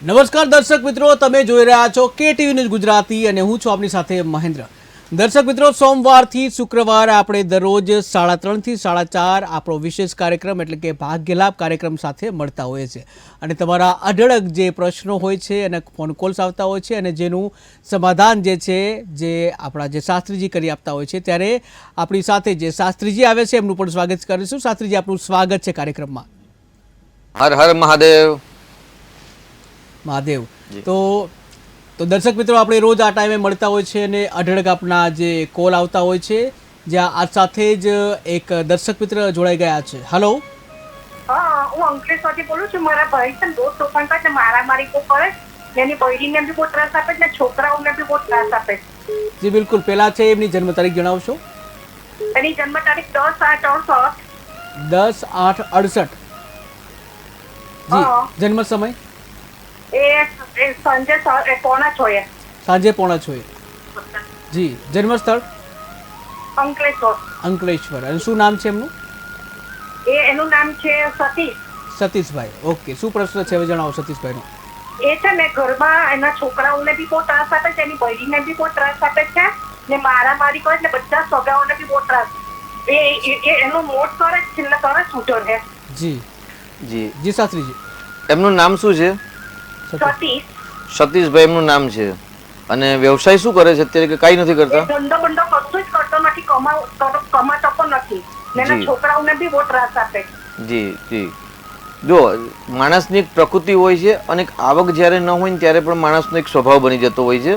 નમસ્કાર દર્શક મિત્રો, તમે જોઈ રહ્યા છો KTV ન્યૂઝ ગુજરાતી અને હું છું આપની સાથે મહેન્દ્ર. દર્શક મિત્રો, સોમવારથી શુક્રવાર આપણે દરરોજ 3:30 થી 4:30 આપણો વિશેષ કાર્યક્રમ એટલે કે ભાગ્યલાભ કાર્યક્રમ સાથે મળતા હોય છે અને તમારા અઢળક જે પ્રશ્નો હોય છે અને ફોન કોલ્સ આવતા હોય છે અને જેનું સમાધાન જે છે જે આપણા જે શાસ્ત્રીજી કરી આપતા હોય છે, ત્યારે આપણી સાથે જે શાસ્ત્રીજી આવે છે એમનું પણ સ્વાગત કરીશું. શાસ્ત્રીજી, આપનું સ્વાગત છે કાર્યક્રમમાં. હર હર મહાદેવ. મહાદેવ. તો દર્શક મિત્રો, આપણે રોજ આ ટાઈમે મળતા હોય છે અને અઢળક આપના જે કોલ આવતા હોય છે, જ્યાં આ સાથે જ એક દર્શક મિત્ર જોડાઈ ગયા છે. હેલો. હા, હું અંકલેશ્વરથી બોલું છું. મારા ભાઈ છે ને, દોસ્ત તોફાન કરે, મારામારી બહુ કરે, એની બૈરીને બી બહુ ત્રાસ આપે ને છોકરાઓને બી બહુ ત્રાસ આપે. જી બિલકુલ. પહેલા છે એમની જન્મ તારીખ જણાવશો? એની જન્મ તારીખ 10/8/68. 10/8/68. જી. જન્મ સમય? એ સાંજે 5:45. સાંજે 5:45. જી. જન્મ સ્થળ? અંકલેશ્વર. અંકલેશ્વર. અને શું નામ છે એમનું? એનું નામ છે સતીશ. સતીશભાઈ. ઓકે. શું પ્રશ્ન છે હવે જણાવો સતીશભાઈનો. એ છે ને ઘરમાં એના છોકરાઓને બી બહુ ત્રાસ આપે છે, એની બૈરીને બી બહુ ત્રાસ આપે છે ને મારામારી કરે એટલે બધા સગાઓને બી બહુ ત્રાસ. એનું મોટ કરે છેલ્લે કરે છૂટો રહે. જી જી જી શાસ્ત્રીજી. એમનું નામ શું છે? સતીશ. સતીશભાઈ એમનું નામ છે. અને વ્યવસાય શું કરે છે અત્યારે, કે કાંઈ નથી કરતા? ધંધો બંધો કશું જ કરતો નથી, કમાતો પણ નથી ને એના છોકરાઓને બી બહુ ત્રાસ આપે. જી જી. જો, માણસની એક પ્રકૃતિ હોય છે અને એક આવક જ્યારે ન હોય ને ત્યારે પણ માણસનો એક સ્વભાવ બની જતો હોય છે.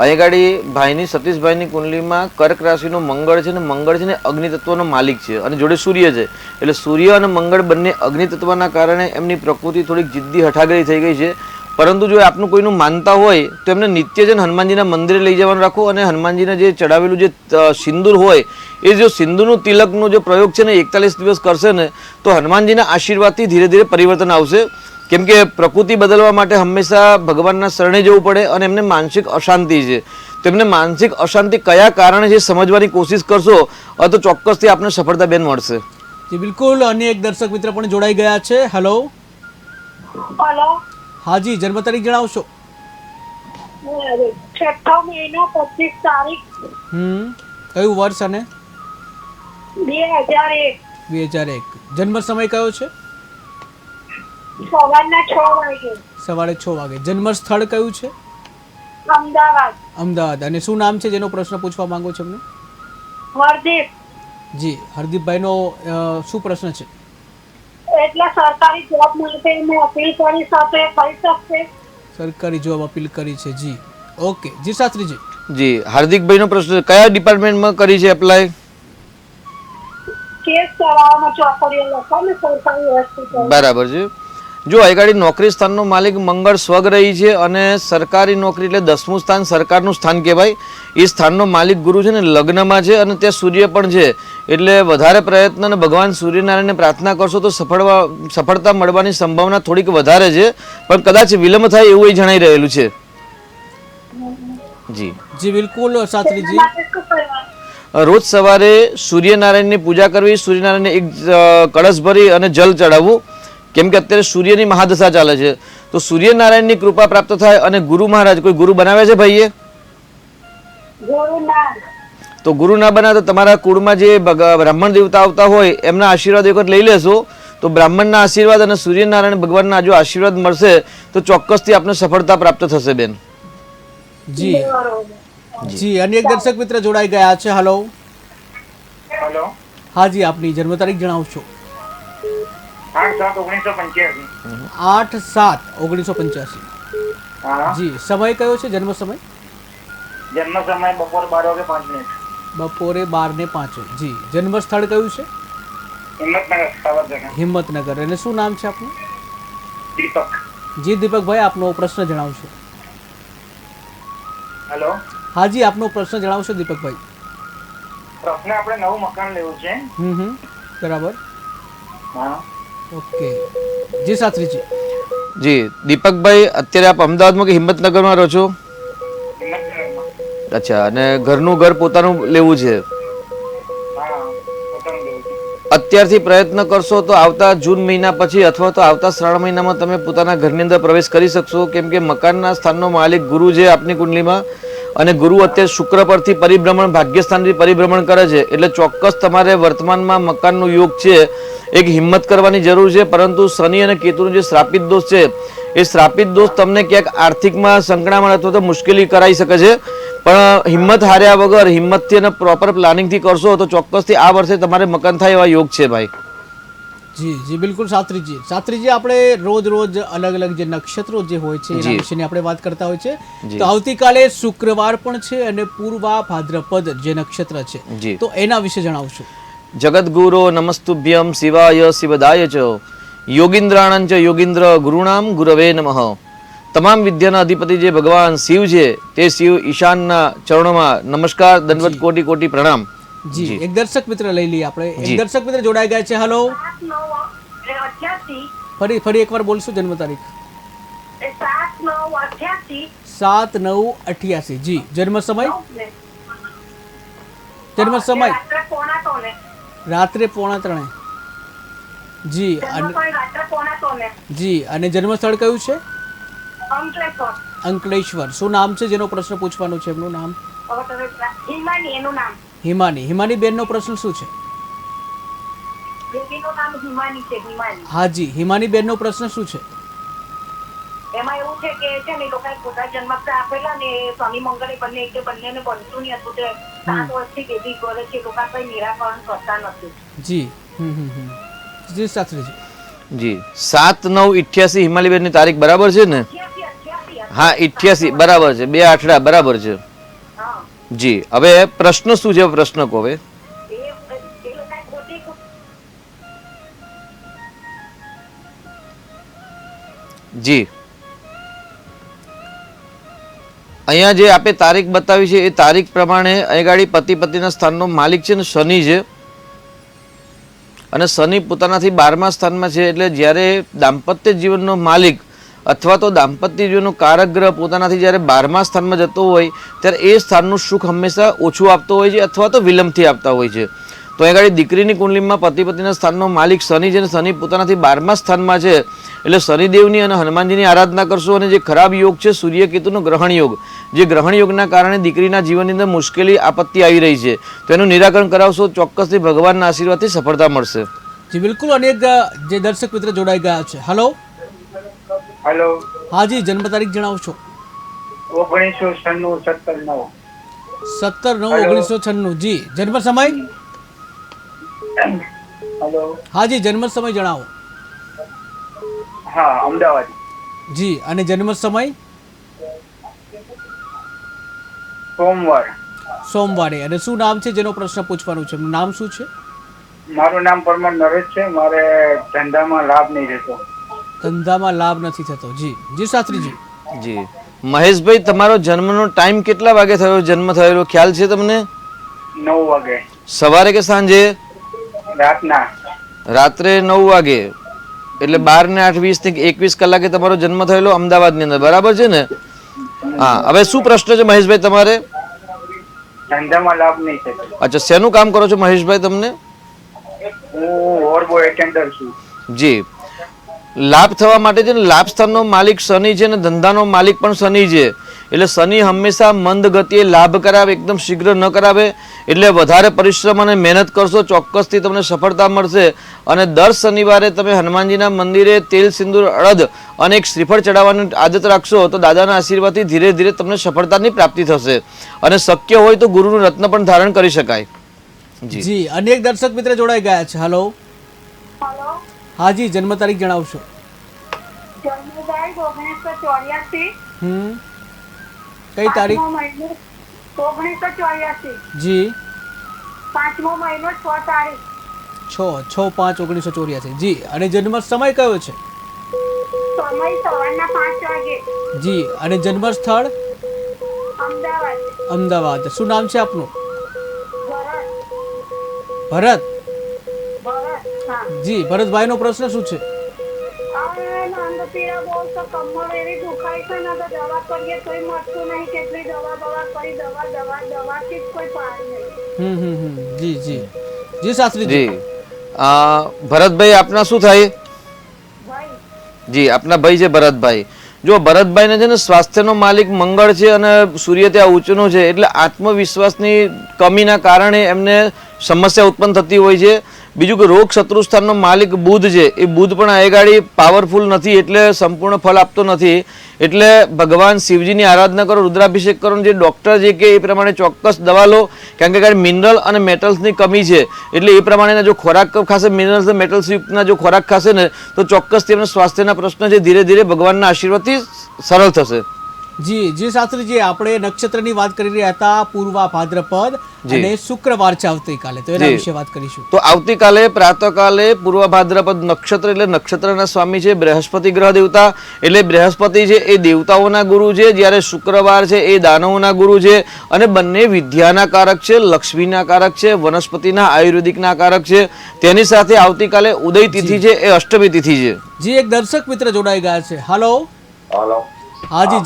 અહીં ગાડી ભાઈની સતીશભાઈની કુંડલીમાં કર્ક રાશિનો મંગળ છે ને મંગળ છે ને અગ્નિ તત્વનો માલિક છે અને જોડે સૂર્ય છે. એટલે સૂર્ય અને મંગળ બંને અગ્નિ તત્વના કારણે એમની પ્રકૃતિ થોડીક જિદ્દી હઠાગરી થઈ ગઈ છે. પરંતુ જો આપનું કોઈનું માનતા હોય તો એમને નિત્ય છે ને હનુમાનજીના મંદિરે લઈ જવાનું રાખો અને હનુમાનજીને જે ચડાવેલું જે સિંદૂર હોય એ જો સિંદૂરનું તિલકનો જે પ્રયોગ છે ને 41 દિવસ કરશે ને તો હનુમાનજીના આશીર્વાદથી ધીરે ધીરે પરિવર્તન આવશે. કેમ કે પ્રકૃતિ બદલવા માટે હંમેશા ભગવાનના શરણે જવું પડે અને એમને માનસિક અશાંતિ છે. તો એમને માનસિક અશાંતિ કયા કારણે છે સમજવાની કોશિશ કરશો તો ચોક્કસથી આપને સફળતા બેન મળશે. જી બિલકુલ. અન્ય એક દર્શક મિત્ર પણ જોડાઈ ગયા છે. હેલો. હલો. હાજી. જન્મ તારીખ જણાવશો? 6 મહિનો 25 તારીખ. કયું વર્ષ અને? 2001. 2001. જન્મ સમય કયો છે? સવારના 6 વાગે. સવારે 6 વાગે. જન્મ સ્થળ કયું છે? અમદાવાદ. અમદાવાદ. અને શું નામ છે જેનો પ્રશ્ન પૂછવા માંગો છો એમને? હરદીપ. જી. હરદીપભાઈનો શું પ્રશ્ન છે? એટલે સરકારી જોબ માટે મેં અપીલ કરી સાથે કરી શકશે? સરકારી જોબ અપીલ કરી છે. જી. ઓકે. જી શાસ્ત્રીજી. જી. હાર્દિકભાઈનો પ્રશ્ન કયા ડિપાર્ટમેન્ટમાં કરી છે એપ્લાય? કેસ કરાવવામાં ચોપડીઓ લખો ને સરકારી હોસ્પિટલ. બરાબર છે. જો આગળ નોકરી સ્થાનનો માલિક મંગળ સ્વગ્રહી છે અને સરકારી નોકરી એટલે 10મું સ્થાન સરકારનું સ્થાન કહેવાય. એ સ્થાનનો માલિક ગુરુ છે ને લગ્નમાં છે અને ત્યાં સૂર્ય પણ છે. એટલે વધારે પ્રયત્ન અને ભગવાન સૂર્યનારાયણને પ્રાર્થના કરશો તો સફળતા મળવાની સંભાવના થોડીક વધારે છે, પણ કદાચ વિલંબ થાય એવું એ જણાઈ રહેલું છે. જી જી બિલકુલ શાસ્ત્રીજી. રોજ સવારે સૂર્યનારાયણની પૂજા કરવી, સૂર્યનારાયણને એક કળશ ભરી અને જલ ચડાવવું. કેમ કે અત્યારે સૂર્યની મહાદશા ચાલે છે, તો સૂર્યનારાયણની કૃપા પ્રાપ્ત થાય. અને ગુરુ મહારાજ કોઈ ગુરુ બનાવે છે ભાઈએ? તો ગુરુ ના બનાવે તો તમારા કુળમાં જે બ્રાહ્મણ દેવતા આવતા હોય એમના આશીર્વાદ એક વખત લઈ લેશો તો બ્રાહ્મણના આશીર્વાદ અને સૂર્યનારાયણ ભગવાનના જો આશીર્વાદ મળશે તો ચોક્કસથી આપને સફળતા પ્રાપ્ત થશે બેન. જી જી. અન્ય એક દર્શક મિત્ર જોડાઈ ગયા છે. હેલો. હેલો. હાજી. આપની જન્મ તારીખ જણાવશો? 8/7/1985. 8/7/1985. જી. સમય કયો છે? જન્મ સમય? જન્મ સમય બપોર 12:05. બપોરે 12:05. જી. જન્મ સ્થળ કયું છે? હિંમતનગર, સાવરકુંડલા. હિંમતનગર. અને શું નામ છે આપનું? દીપક. જી દીપકભાઈ, આપનો પ્રશ્ન જણાવશો? હેલો. હાજી. આપનો પ્રશ્ન જણાવશો દીપકભાઈ? પ્રશ્ન આપણે નવું મકાન લેવું છે. બરાબર. હા. ઓકે. જી શાસ્ત્રીજી. જી. દીપકભાઈ, અત્યારે આપ અમદાવાદમાં કે હિંમતનગરમાં રહો છો? હિંમતનગરમાં. અચ્છા. અને ઘરનું ઘર પોતાનું લેવું છે? હા, પોતાનું લેવું છે. અત્યારથી પ્રયત્ન કરશો તો આવતા જૂન મહિના પછી અથવા તો આવતા શ્રાવણ મહિનામાં તમે પોતાના ઘરની અંદર પ્રવેશ કરી શકશો, કેમ કે મકાનના સ્થાનનો માલિક ગુરુ છે આપની કુંડલીમાં, અને ગુરુ અત્યારે શુક્ર પરથી પરિભ્રમણ ભાગ્યસ્થાનથી પરિભ્રમણ કરે છે, એટલે ચોક્કસ તમારે વર્તમાનમાં મકાનનો યોગ છે. એક હિંમત કરવાની જરૂર છે, પરંતુ શનિ અને કેતુનો જે શ્રાપિત દોષ છે એ શ્રાપિત દોષ તમને ક્યાંક આર્થિકમાં સંકળામણ અથવા તો મુશ્કેલી કરાવી શકે છે, પણ હિંમત હાર્યા વગર હિંમતથી અને પ્રોપર પ્લાનિંગથી કરશો તો ચોક્કસથી આ વર્ષે તમારે મકાન થાય એવા યોગ છે ભાઈ. જી જી બિલકુલ શાસ્ત્રીજી આપણે રોજ અલગ અલગ જે નક્ષત્રો જે હોય છે એના વિશેની આપણે વાત કરતા હોય છે. તો આવતીકાલે શુક્રવાર પણ છે અને પૂર્વા ભાદ્રપદ જે નક્ષત્ર છે તો એના વિશે જણાવશો. જગદગુરો નમસ્તુભ્યમ શિવાય શિવદાય ચ યોગીન્દ્રાણં ચ યોગીન્દ્ર ગુરુણામ ગુરવે નમઃ. તમામ વિદ્યાના અધિપતિ જે ભગવાન શિવ છે તે શિવ ઈશાનના ચરણોમાં નમસ્કાર, દંડવત કોટી કોટી પ્રણામ. જી એક દર્શક મિત્ર લઈ લઈએ આપણે. એક દર્શક મિત્ર જોડાઈ ગયા છે. હેલો, 7/9/88 ફરી એકવાર બોલશું જન્મ તારીખ. 7/9/88 7/9/88. જી જન્મ સમય રાત્રે 2:45. જી જી અને જન્મ સ્થળ કયું છે? અંકલેશ્વર. શું નામ છે જેનો પ્રશ્ન પૂછવાનો છે? એમનું નામ હિમાની, એનું નામ હિમાની બેન નો પ્રશ્ન શું છે? બેબીનું નામ હિમાની છે. હાજી, હિમાની બેન નો પ્રશ્ન શું છે? એમાં એવું છે કે છે ને લોકોએ ખોટા જન્મતા આપેલા ને શનિ મંગળે બંનેને બનતું નહીં હતું, તે 7 વર્ષથી બેબી કરે છે, લોકો કઈ નિરાકરણ કરતા નથી. જી જી શાસ્ત્રીજી. જી 7/9/88 હિમાલીબેન ની તારીખ બરાબર છે ને? હા 88 બરાબર છે, 2 આઠડા બરાબર છે. જી હવે પ્રશ્ન શું છે? પ્રશ્ન કહો હવે. જી અહીંયા જે આપે તારીખ બતાવી છે એ તારીખ પ્રમાણે અહીં ગાડી પતિ પતિના સ્થાનનો માલિક છે ને શનિ છે, અને શનિ પોતાનાથી 12મા સ્થાનમાં છે, એટલે જ્યારે દાંપત્ય જીવનનો માલિક અથવા તો દાંપત્ય જીવનનો કારક ગ્રહ પોતાનાથી જ્યારે 12મા સ્થાનમાં જતો હોય ત્યારે એ સ્થાનનું સુખ હંમેશા ઓછું આપતો હોય છે અથવા તો વિલંબથી આપતા હોય છે. તો અહીં ગાડી દીકરીની કુંડલીમાં પતિ પતિના સ્થાનનો માલિક શનિ છે, અને શનિ પોતાનાથી 12મા સ્થાનમાં છે, એટલે શનિદેવની અને હનુમાનજીની આરાધના કરશો. અને જે ખરાબ યોગ છે સૂર્ય કેતુનો ગ્રહણ યોગ, જે ગ્રહણ યોગના કારણે દીકરીના જીવનની અંદર મુશ્કેલી આપત્તિ આવી રહી છે, તો એનું નિરાકરણ કરાવશો ચોક્કસથી ભગવાનના આશીર્વાદથી સફળતા મળશે. જી બિલકુલ. અનેક જે દર્શક મિત્ર જોડાઈ ગયા છે. હેલો હાજી, જન્મ તારીખ જણાવશો. 1996 17/9/1996. જી જન્મ સમય. હાજી જન્મ સમય જણાવો. હા અમદાવાદ. જી અને જન્મ સમય? સોમવારે. અને શું નામ છે જેનો પ્રશ્ન પૂછવાનું છે? એમનું નામ શું છે? મારું નામ પરમાર નરેશ છે. મારે ધંધામાં લાભ નહીં રહેતો. ધંધામાં લાભ નથી થતો. જી જી શાસ્ત્રીજી. જી મહેશભાઈ, તમારો જન્મનો ટાઈમ કેટલા વાગે થયો? જન્મ થયેલો ખ્યાલ છે તમને? 9 વાગે. સવારે કે સાંજે? રાતના. રાત્રે 9 વાગે, એટલે 12 ને 8 20 થી 21 કલાકે તમારો જન્મ થયેલો અમદાવાદની અંદર, બરાબર છે ને? હા હવે શું પ્રશ્ન છે મહેશભાઈ તમારે? ધંધામાં લાભ નહીં થતો. અચ્છા, શેનું કામ કરો છો મહેશભાઈ તમને? હું ઓરબો એટેન્ડર છું. જી લાભ થવા માટે છે ને લાભ સ્થાનનો માલિક શનિ છે, ને ધંધાનો માલિક પણ શનિ છે, એટલે શનિ હંમેશા મંદ ગતિએ લાભ કરાવે, એકદમ શીઘ્ર ન કરાવે. એટલે વધારે પરિશ્રમ અને મહેનત કરશો ચોક્કસથી તમને સફળતા મળશે. અને દર શનિવારે તમે હનુમાનજીના મંદિરે તેલ સિંદૂર અડદ અને એક શ્રીફળ ચડાવવાની આદત રાખશો તો દાદાના આશીર્વાદથી ધીરે ધીરે તમને સફળતાની પ્રાપ્તિ થશે, અને શક્ય હોય તો ગુરુનું રત્ન પણ ધારણ કરી શકાય. જી અનેક દર્શક મિત્ર જોડાઈ ગયા છે. હેલો હાજી, જન્મ તારીખ જણાવશો. જન્મ તારીખ 1984. કઈ તારીખ? 1984. જી 5મો મહિનો 6 તારીખ. 6/5/1984. જી અને જન્મ સમય કયો છે? સમય સવારના 5 વાગે. જી અને જન્મ સ્થળ? અમદાવાદ. શું નામ છે આપનું? ભરત. ભરત. જી ભરતભાઈ નો પ્રશ્ન શું છે? કમર એવી દુખાય છે ને તો દવા કરીએ તોય મળતું નહીં. કેટલી દવા કરી દવાથી જ કોઈ પાર નહીં. જી જી જી શાસ્ત્રીજી. ભરતભાઈ આપના શું થાય? જી, આપના ભાઈ છે ભરતભાઈ. જો ભરતભાઈને છે ને સ્વાસ્થ્યનો માલિક મંગળ છે અને સૂર્ય ત્યાં ઉચ્ચનો છે, એટલે આત્મવિશ્વાસની કમીના કારણે એમને સમસ્યા ઉત્પન્ન થતી હોય છે. બીજું કે રોગ શત્રુ સ્થાનનો માલિક બુધ છે, એ બુધ પણ આ ગાડી પાવરફુલ નથી, એટલે સંપૂર્ણ ફળ આપતો નથી. એટલે ભગવાન શિવજીની આરાધના કરો, રુદ્રાભિષેક કરો, જે ડૉક્ટર જે કે એ પ્રમાણે ચોક્કસ દવા લો. કારણ કે ગાડી મિનરલ અને મેટલ્સની કમી છે, એટલે એ પ્રમાણેના જો ખોરાક ખાશે, મિનરલ્સ અને મેટલ્સ યુક્તના જો ખોરાક ખાશે ને તો ચોક્કસ તેમના સ્વાસ્થ્યના પ્રશ્ન છે ધીરે ધીરે ભગવાનના આશીર્વાદથી સરળ થશે. જી જી શાસ્ત્રીજી, આપણે નક્ષત્રની વાત કરી રહ્યા હતા, પૂર્વા ભાદ્રપદ અને શુક્રવાર છે આવતીકાલે, તો એના વિશે વાત કરીશું. તો આવતીકાલે પ્રાતઃકાલે પૂર્વ ભાદ્રપદ નક્ષત્ર એટલે નક્ષત્રના સ્વામી છે બૃહસ્પતિ ગ્રહ દેવતા, એટલે બૃહસ્પતિ છે એ દેવતાઓના ગુરુ છે, જ્યારે શુક્રવાર છે એ દાનવોના ગુરુ છે, અને બંને વિદ્યાના કારક છે, લક્ષ્મીના કારક છે, વનસ્પતિના આયુર્વેદિકના કારક છે. તેની સાથે આવતીકાલે ઉદય તિથિ છે એ અષ્ટમી તિથિ છે. જી, એક દર્શક મિત્ર જોડાઈ ગયા છે. હાલો. હાલો. હાજી,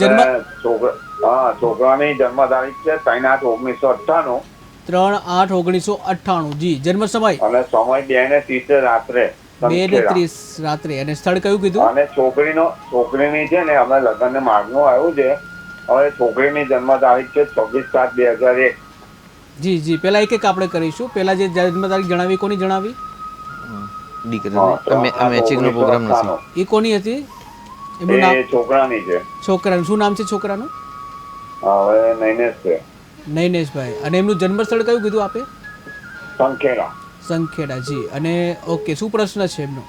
છોકરાની જન્મ તારીખ છે 3/8/1998. 3/8/1998. જી, જન્મ સમય અને સમય 2:30 રાત્રે. 2:30 રાત્રે. અને સ્થળ કયું કીધું? અને છોકરીની છે ને અમે લગ્નને માગનું આવ્યું છે. હવે છોકરીની જન્મ તારીખ છે 26/7/2001. જી જી, પેલા એક એક આપણે કરીશું. પેલા જે જન્મ તારીખ જણાવી, કોની જણાવી? દીકરીની મેચિંગનો પ્રોગ્રામ નથી. એ કોની હતી? એમનું નામ? છોકરાની છે. છોકરાનું શું નામ છે છોકરાનું? હવે નૈનેશ છે. નૈનેશભાઈ. અને એમનું જન્મ સ્થળ કયું કીધું આપે? સંખેડા. સંખેડા. જી. અને ઓકે, શું પ્રશ્ન છે એમનો?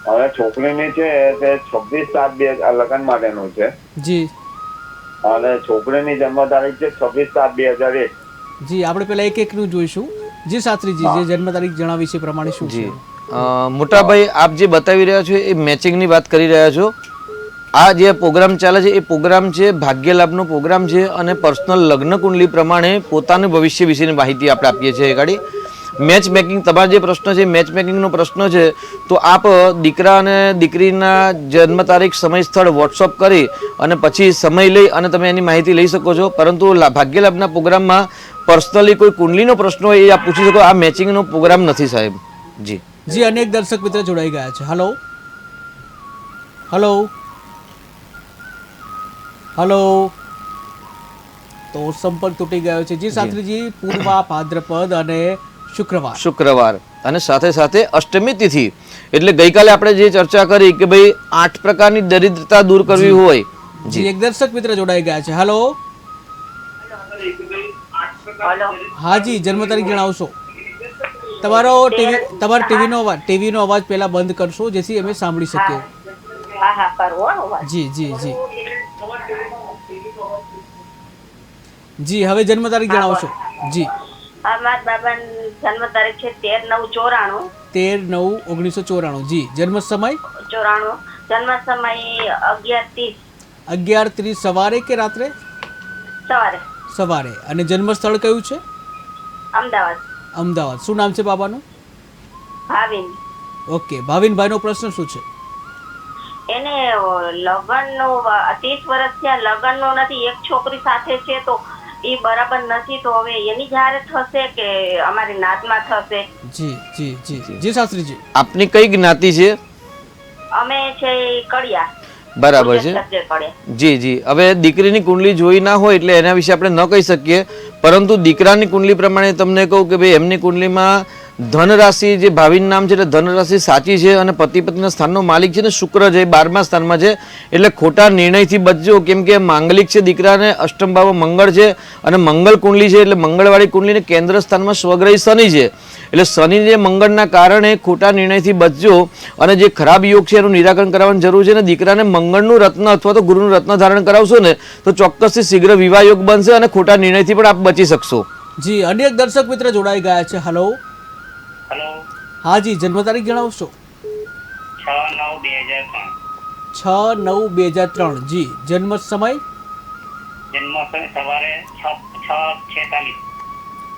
હવે છોકરીની છે તે 26/7 લગ્ન માટેનું છે. જી. અને છોકરીની જન્મ તારીખ છે 26/7/2001. જી, આપણે પેલા એક એક નું જોઈશું. જી શાસ્ત્રીજી, જે જન્મ તારીખ જણાવી છે પ્રમાણે શું છે? મોટાભાઈ, આપ જે બતાવી રહ્યા છો એ મેચિંગની વાત કરી રહ્યા છો. આ જે પ્રોગ્રામ ચાલે છે એ પ્રોગ્રામ છે ભાગ્ય લાભનો પ્રોગ્રામ છે, અને પર્સનલ લગ્ન કુંડલી પ્રમાણે પોતાનું ભવિષ્ય વિશેની માહિતી આપણે આપીએ છીએ. ગાડી મેચ મેકિંગ, તમારો જે પ્રશ્ન છે મેચ મેકિંગનો પ્રશ્ન છે, તો આપ દીકરા અને દીકરીના જન્મ તારીખ, સમય, સ્થળ વોટ્સઅપ કરી અને પછી સમય લઈ અને તમે એની માહિતી લઈ શકો છો. પરંતુ ભાગ્ય લાભના પ્રોગ્રામમાં પર્સનલી કોઈ કુંડલીનો પ્રશ્ન હોય એ આપ પૂછી શકો. આ મેચિંગનો પ્રોગ્રામ નથી સાહેબ. જી જી, અનેક દર્શક મિત્ર જોડાઈ ગયા છે. Hello hello hello. તો સંપર્ક તૂટી ગયો છે. જી શાસ્ત્રીજી, પૂર્વા ભાદ્રપદ અને શુક્રવાર અને સાથે સાથે અષ્ટમી તિથિ, એટલે ગઈકાલે આપણે જે ચર્ચા કરી કે ભાઈ 8 પ્રકારની દરિદ્રતા દૂર કરવી હોય. જી, એક દર્શક મિત્ર જોડાઈ ગયા છે. હલો. હાજી, જન્મ તારીખ જણાવશો? તમારો ટીવીનો અવાજ પહેલા બંધ કરશો, જેથી અમે સાંભળી શકીએ. જી જી જી જી, હવે જન્મ તારીખ જણાવશો? જી. મારા બાબાની જન્મ તારીખ છે 13/9/94. 13/9/1994. જી, જન્મ સમય? 94. જન્મ સમય 11:30. 11:30 સવારે કે રાત્રે? સવારે. સવારે. અને જન્મ સ્થળ કયું છે? અમદાવાદ. અમદાવાદ. શું નામ છે બાબાનું? ભાવિન. ઓકે, ભાવિનભાઈનો પ્રશ્ન શું છે? એને લગ્નનો 30 વર્ષ થયા, લગ્નનો નથી, એક છોકરી સાથે છે, તો એ બરાબર નથી, તો હવે એની જ્યારે થશે કે અમારી નાતમાં થશે? જી જી જી જી શાસ્ત્રીજી, આપની કઈ જ્ઞાતિ છે? અમે છે કડિયા. બરાબર છે. જી જી, હવે દીકરીની કુંડલી જોઈ ના હોય એટલે એના વિશે આપણે ન કહી શકીએ, પરંતુ દીકરાની કુંડલી પ્રમાણે તમને કહું કે ભાઈ એમની કુંડલીમાં ધન રાશિ, જે ભાવિન નામ છે એટલે ધન રાશિ સાચી છે, અને પતિ પત્નીના સ્થાનનો માલિક છે ને શુક્ર છે, 12મા સ્થાનમાં છે. એટલે ખોટા નિર્ણયથી બચજો, કેમ કે માંગલિક છે દીકરાને, અષ્ટમ ભાવ મંગળ છે, અને મંગળ કુંડલી છે, એટલે મંગળવાળી કુંડલીને કેન્દ્ર સ્થાનમાં સ્વગ્રહી શનિ છે. એટલે શનિ જે મંગળના કારણે ખોટા નિર્ણયથી બચજો, અને જે ખરાબ યોગ છે એનું નિરાકરણ કરવાની જરૂર છે. અને દીકરાને મંગળનું રત્ન અથવા તો ગુરુનું રત્ન ધારણ કરાવશો ને તો ચોક્કસથી શીઘ્ર વિવાહ યોગ બનશે, અને ખોટા નિર્ણયથી પણ આપ બચી શકશો. જી, અનેક દર્શક મિત્ર જોડાઈ ગયા છે. હલો. હેલો. હા જી, જન્મ તારીખ જણાવશો? 6/9/2003. 6/9/2003. જી, જન્મ સમય? જન્મ સમય સવારે 6:46.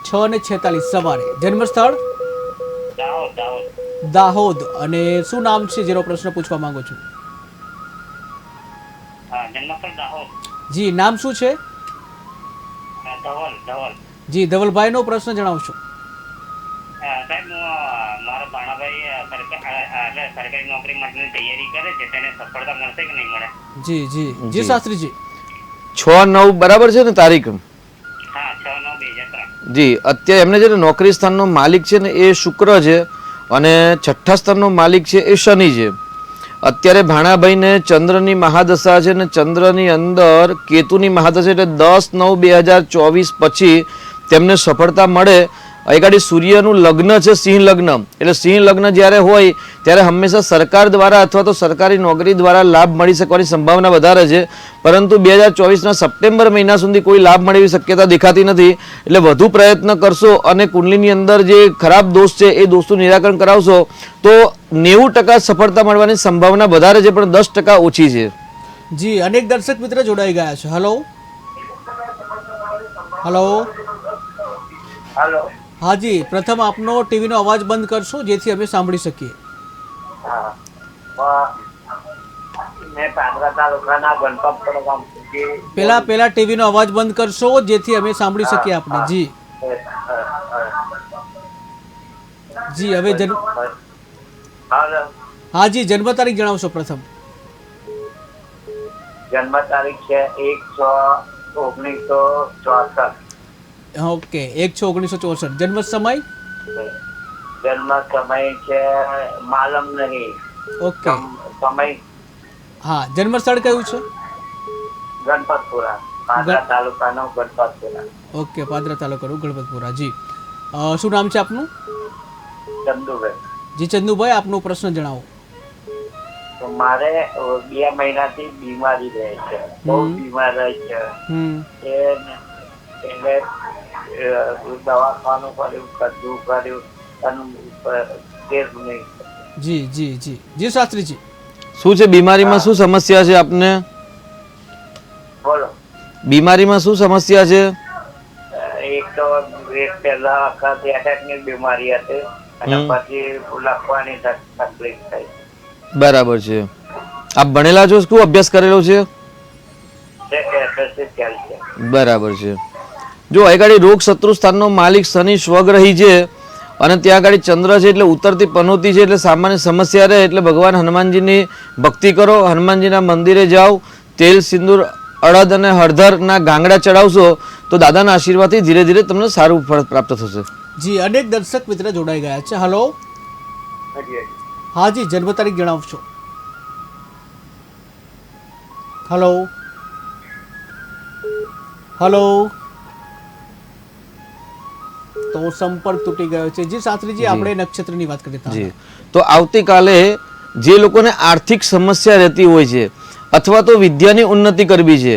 6:46 સવારે. જન્મ સ્થળ? દાહોદ. દાહોદ. અને શું નામ છે જેનો પ્રશ્ન પૂછવા માંગો છો? હા, જન્મ સ્થળ દાહોદ. જી, નામ શું છે? ધવલ. જી, ધવલભાઈનો પ્રશ્ન જણાવશો? સાહેબ, મારા ભાણાભાઈ સરકારી નોકરી માટેની તૈયારી કરે છે તેને સફળતા મળશે કે નહીં મળે? જી જી જી શાસ્ત્રીજી 6/9 બરાબર છે ને તારીખ? હા, 6/9/2003. જી, અત્યારે એમને છે ને નોકરી સ્થાનનો માલિક છે ને એ શુક્ર છે અને છઠ્ઠા સ્થાનનો માલિક છે એ શનિ છે. અત્યારે ભાણાભાઈને ચંદ્રની મહાદશા છે ને ચંદ્રની અંદર કેતુની મહાદશા, એટલે 10/9/2024 પછી તેમને સફળતા મળે. અહીં ગાડી સૂર્યનું લગ્ન છે સિંહ લગ્ન, એટલે સિંહ લગ્ન જ્યારે હોય ત્યારે હંમેશા સરકાર દ્વારા અથવા તો સરકારી નોકરી દ્વારા લાભ મળી શકવાની સંભાવના વધારે છે, પરંતુ 2024ના સપ્ટેમ્બર મહિના સુધી કોઈ લાભ મળે એવી શક્યતા દેખાતી નથી. એટલે વધુ પ્રયત્ન કરશો અને કુંડલીની અંદર જે ખરાબ દોષ છે એ દોષનું નિરાકરણ કરાવશો તો 90% સફળતા મળવાની સંભાવના વધારે છે, પણ 10% ઓછી છે. જી અનેક દર્શક મિત્ર જોડાઈ ગયા છે. હલો હલો હાલો. હાજી, પ્રથમ આપનો ટીવીનો અવાજ બંધ કરશો જેથી અમે સાંભળી શકીએ. હા, મેં પાદરા તાલુકાના ગણપતપુરા ગામથી પેલા ટીવીનો અવાજ બંધ કરશો જેથી અમે સાંભળી શકીએ આપને. જી જી હવે હાલો. હાજી, જન્મ તારીખ જણાવશો પ્રથમ. જન્મ તારીખ છે 1/6/1964. ઓકે, 1/6/1964. જન્મ સમય? જન્મ સમય છે માલમ નહીં. ઓકે, સમય હા. જન્મ સ્થળ કયું છે? ગણપતપુરા, પાદરા તાલુકાનો ગણપતપુરા. ઓકે, પાદરા તાલુકાનું ગણપતપુરા. જી શું નામ છે આપનું? ચંદુભાઈ. જી ચંદુભાઈ, આપનો પ્રશ્ન જણાવો. તો મારે 2 મહિનાથી બીમારી રહે છે, બહુ બીમાર રહે છે. એટલે દવાખાનું કર્યું, બધું કર્યું અને તેર નહીં. જી જી જી જી શાસ્ત્રીજી, શું છે બીમારીમાં, શું સમસ્યા છે આપને? બોલો. બીમારીમાં શું સમસ્યા છે? એક તો પહેલા વખત એટેકની બીમારી હતી અને પછી લખવાની તકલીફ થઈ. બરાબર છે. આપ ભણેલા છો? શું અભ્યાસ કરેલો છે? બરાબર છે. જો અહીં ગાડી રોગ શત્રુ સ્થાનનો માલિક શનિ સ્વગ્રહી છે અને ત્યાં આગળ ચંદ્ર છે, એટલે ઉત્તરથી પનોતી છે, એટલે સામાન્ય સમસ્યા રહે. એટલે ભગવાન હનુમાનજીની ભક્તિ કરો, હનુમાનજીના મંદિરે જાઓ, તેલ સિંદૂર અડદ અને હળદરના ગાંગડા ચડાવશો તો દાદાના આશીર્વાદથી ધીરે ધીરે તમને સારું ફળ પ્રાપ્ત થશે. જી અનેક દર્શક મિત્ર જોડાઈ ગયા છે. હલો હાજી, જન્મ તારીખ જણાવશો. હલો હલો તો સંપર્ક તૂટી ગયો છે. જી શાસ્ત્રીજી, આપણે નક્ષત્રની વાત કરી હતા. જી, તો આવતીકાલે જે લોકોને આર્થિક સમસ્યા રહેતી હોય છે અથવા તો વિદ્યાની ઉન્નતિ કરવી છે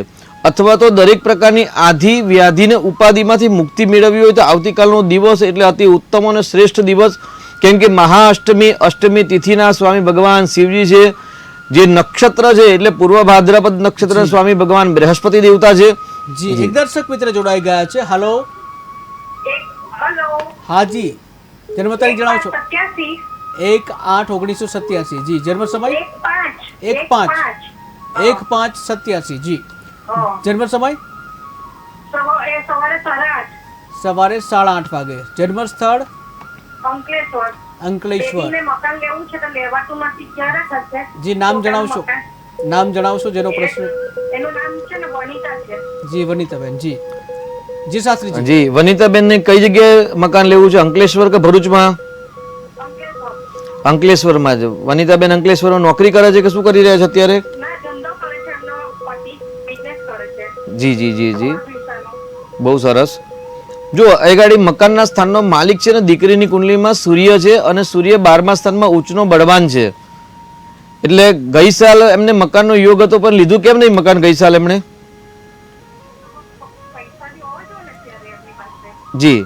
અથવા તો દરેક પ્રકારની આધિ વ્યાધિને ઉપાધિમાંથી મુક્તિ મેળવવી હોય તો આવતીકાલનો દિવસ એટલે અતિ ઉત્તમ અને શ્રેષ્ઠ દિવસ. કેમ કે મહાઅષ્ટમી, અષ્ટમી તિથિના સ્વામી ભગવાન શિવજી છે. જે નક્ષત્ર છે એટલે પૂર્વ ભાદ્રપદ નક્ષત્ર સ્વામી ભગવાન બૃહસ્પતિ દેવતા છે. જી એક દર્શક મિત્ર જોડાઈ ગયા છે. Hello hello. હાજી, જન્મ તારીખ જણાવશો. 87. 1/8/1987. જી જન્મ સમય? 1/5/87. જી જન્મ સમય? સવારે 8:30. સવારે 8:30 વાગે. જન્મ સ્થળ? અંકલેશ્વર. અંકલેશ્વર. બેબીને મકાન લેવું છે તો લેવાતું નથી, ક્યારે થશે? જી નામ જણાવશો. નામ જણાવશો જેનો પ્રશ્ન. એનું નામ છે ને વનિતા છે. જી વનિતાબેન. જી જી શાસ્ત્રીજી. જી વનિતાબેન ને કઈ જગ્યાએ મકાન લેવું છે, અંકલેશ્વર કે ભરૂચમાં? અંકલેશ્વર. અંકલેશ્વરમાં જ. વનિતાબેન અંકલેશ્વરમાં નોકરી કરે છે કે શું કરી રહ્યા છે અત્યારે? ના, ધંધો કરે છે, એમનો પતિ બિઝનેસ કરે છે. જી જી જી જી, પૈસાનો. બહુ સરસ. જો એ ગાડી મકાનના સ્થાનનો માલિક છે ને દીકરીની કુંડલીમાં સૂર્ય છે અને સૂર્ય 12મા સ્થાનમાં ઉચ્ચનો બળવાન છે. એટલે ગઈ સાલ એમને મકાનનો યોગ હતો પણ લીધું કેમ નહીં મકાન ગઈ સાલ એમણે? પૈસાની હોવા જોઈએ ને ત્યારે એમની પાસે. જી,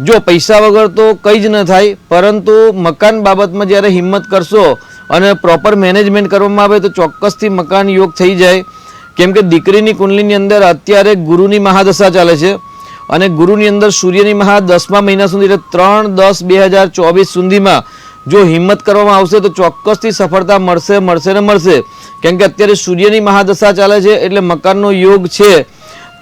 જો પૈસા વગર તો કંઈ જ ન થાય, પરંતુ મકાન બાબતમાં જ્યારે હિંમત કરશો અને પ્રોપર મેનેજમેન્ટ કરવામાં આવે તો ચોક્કસથી મકાન યોગ થઈ જાય. કેમ કે દીકરીની કુંડલીની અંદર અત્યારે ગુરુની મહાદશા ચાલે છે અને ગુરુની અંદર સૂર્યની મહા 10મા મહિના સુધી એટલે 3/10/2024 સુધીમાં જો હિંમત કરવામાં આવશે તો ચોક્કસથી સફળતા મળશે મળશે ને મળશે. કેમ કે અત્યારે સૂર્યની મહાદશા ચાલે છે એટલે મકાનનો યોગ છે,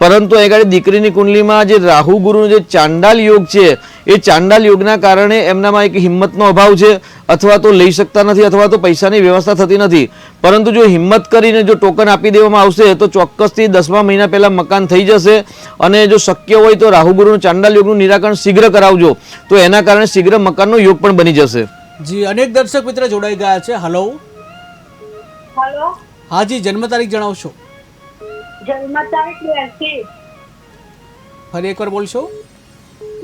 પરંતુ એ ગાડી દીકરીની કુંડલીમાં જે રાહુ ગુરુનો જે ચાંડાલ યોગ છે એ ચાંડાલ યોગના કારણે એમનામાં એક હિંમતનો અભાવ છે, અથવા તો લઈ શકતા નથી, અથવા તો પૈસાની વ્યવસ્થા થતી નથી. પરંતુ જો હિંમત કરીને જો ટોકન આપી દેવામાં આવશે તો ચોક્કસથી 10મા મહિના પહેલા મકાન થઈ જશે. અને જો શક્ય હોય તો રાહુ ગુરુનું ચાંડાલ યોગનું નિરાકરણ શીઘ્ર કરાવજો, તો એના કારણે શીઘ્ર મકાનનો યોગ પણ બની જશે. જી અનેક દર્શક મિત્ર જોડાઈ ગયા છે. હલો. હેલો, હા જી, જન્મ તારીખ જણાવશો. જન્મ તારીખ 82 ફરી એકવાર બોલશો.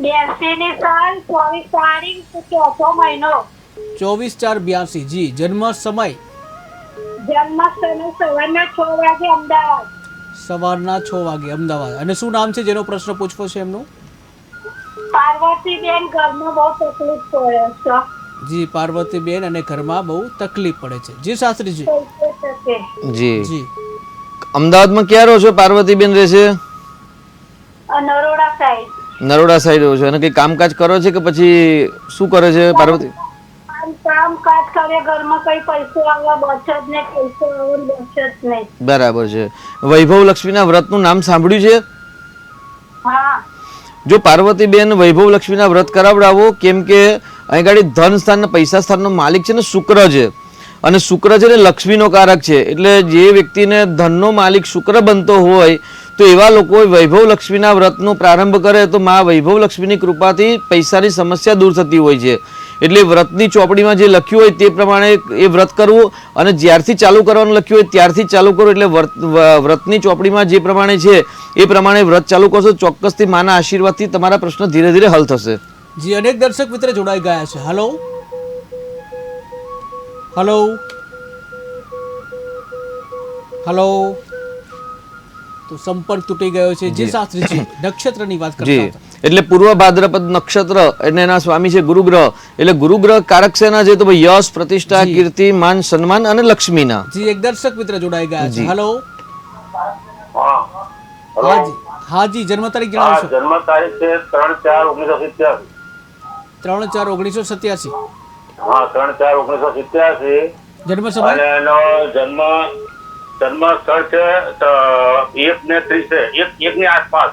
82 ની સાલ 24 તારીખ ચોથો મહિનો. 24/4/82. જી જન્મ સમય જન્મ સમય સવારના 6 વાગે અમદાવાદ. સવારના 6 વાગે અમદાવાદ. અને શું નામ છે જેનો પ્રશ્ન પૂછવો છે એમનું? પાર્વતીબેન, ઘરમાં બહુ તકલીફ પડે છે. જી પાર્વતીબેન, અને ઘરમાં બહુ તકલીફ પડે છે. જી શાસ્ત્રીજી. પૈસે થશે. જી, જી અમદાવાદમાં ક્યાં રહો છો પાર્વતીબેન? રહે છે નરોડા સાઈડ. નરોડા સાઈડ રહો છો. અને કંઈ કામકાજ કરો છે કે પછી શું કરે છે પાર્વતી? કામ કાજ કરે, ઘરમાં કઈ પૈસો આવે બચત ને, પૈસો આવે બચત નહીં. બરાબર છે. વૈભવ લક્ષ્મીના વ્રતનું નામ સાંભળ્યું છે? હા, જો પાર્વતીબેન વૈભવ લક્ષ્મીના વ્રત કરાવડાવો, કેમ કે અહીં ગાડી ધન સ્થાન પૈસા સ્થાનનો માલિક છે ને શુક્ર છે, અને શુક્ર છે ને લક્ષ્મીનો કારક છે. એટલે જે વ્યક્તિને ધનનો માલિક શુક્ર બનતો હોય તો એવા લોકો વૈભવ લક્ષ્મીના વ્રતનો પ્રારંભ કરે તો મા વૈભવ લક્ષ્મીની કૃપાથી પૈસાની સમસ્યા દૂર થતી હોય છે. એટલે વ્રતની ચોપડીમાં જે લખ્યું હોય તે પ્રમાણે એ વ્રત કરવું, અને જ્યારથી ચાલુ કરવાનું લખ્યું હોય ત્યારથી જ ચાલુ કરો. એટલે વ્રતની ચોપડીમાં જે પ્રમાણે છે એ પ્રમાણે વ્રત ચાલુ કરશો, ચોક્કસથી માના આશીર્વાદથી તમારા પ્રશ્ન ધીરે ધીરે હલ થશે. જી અનેક દર્શક મિત્ર જોડાઈ ગયા છે. હલો. હલો. હલો. તો સંપર્ક તૂટી ગયો છે. જી શાસ્ત્રીજી, નક્ષત્રની વાત કરતા જી, હતા. એટલે પૂર્વ ભાદ્રપદ નક્ષત્ર અને એના સ્વામી છે ગુરુગ્રહ. એટલે ગુરુગ્રહ કારક શેના છે? તો ભાઈ યશ, પ્રતિષ્ઠા, કીર્તિ, માન, સન્માન અને લક્ષ્મીના. જી એક દર્શક મિત્ર જોડાઈ ગયા છે. હલો. હા હાજી, હાજી, જન્મ તારીખ જણાવશો. જન્મ તારીખ છે 3/4/1987. 3/4/1987. હા, 3/4/1987. જન્મ સમય અને એનો જન્મ સ્થળ છે 1:30 1:01 આસપાસ.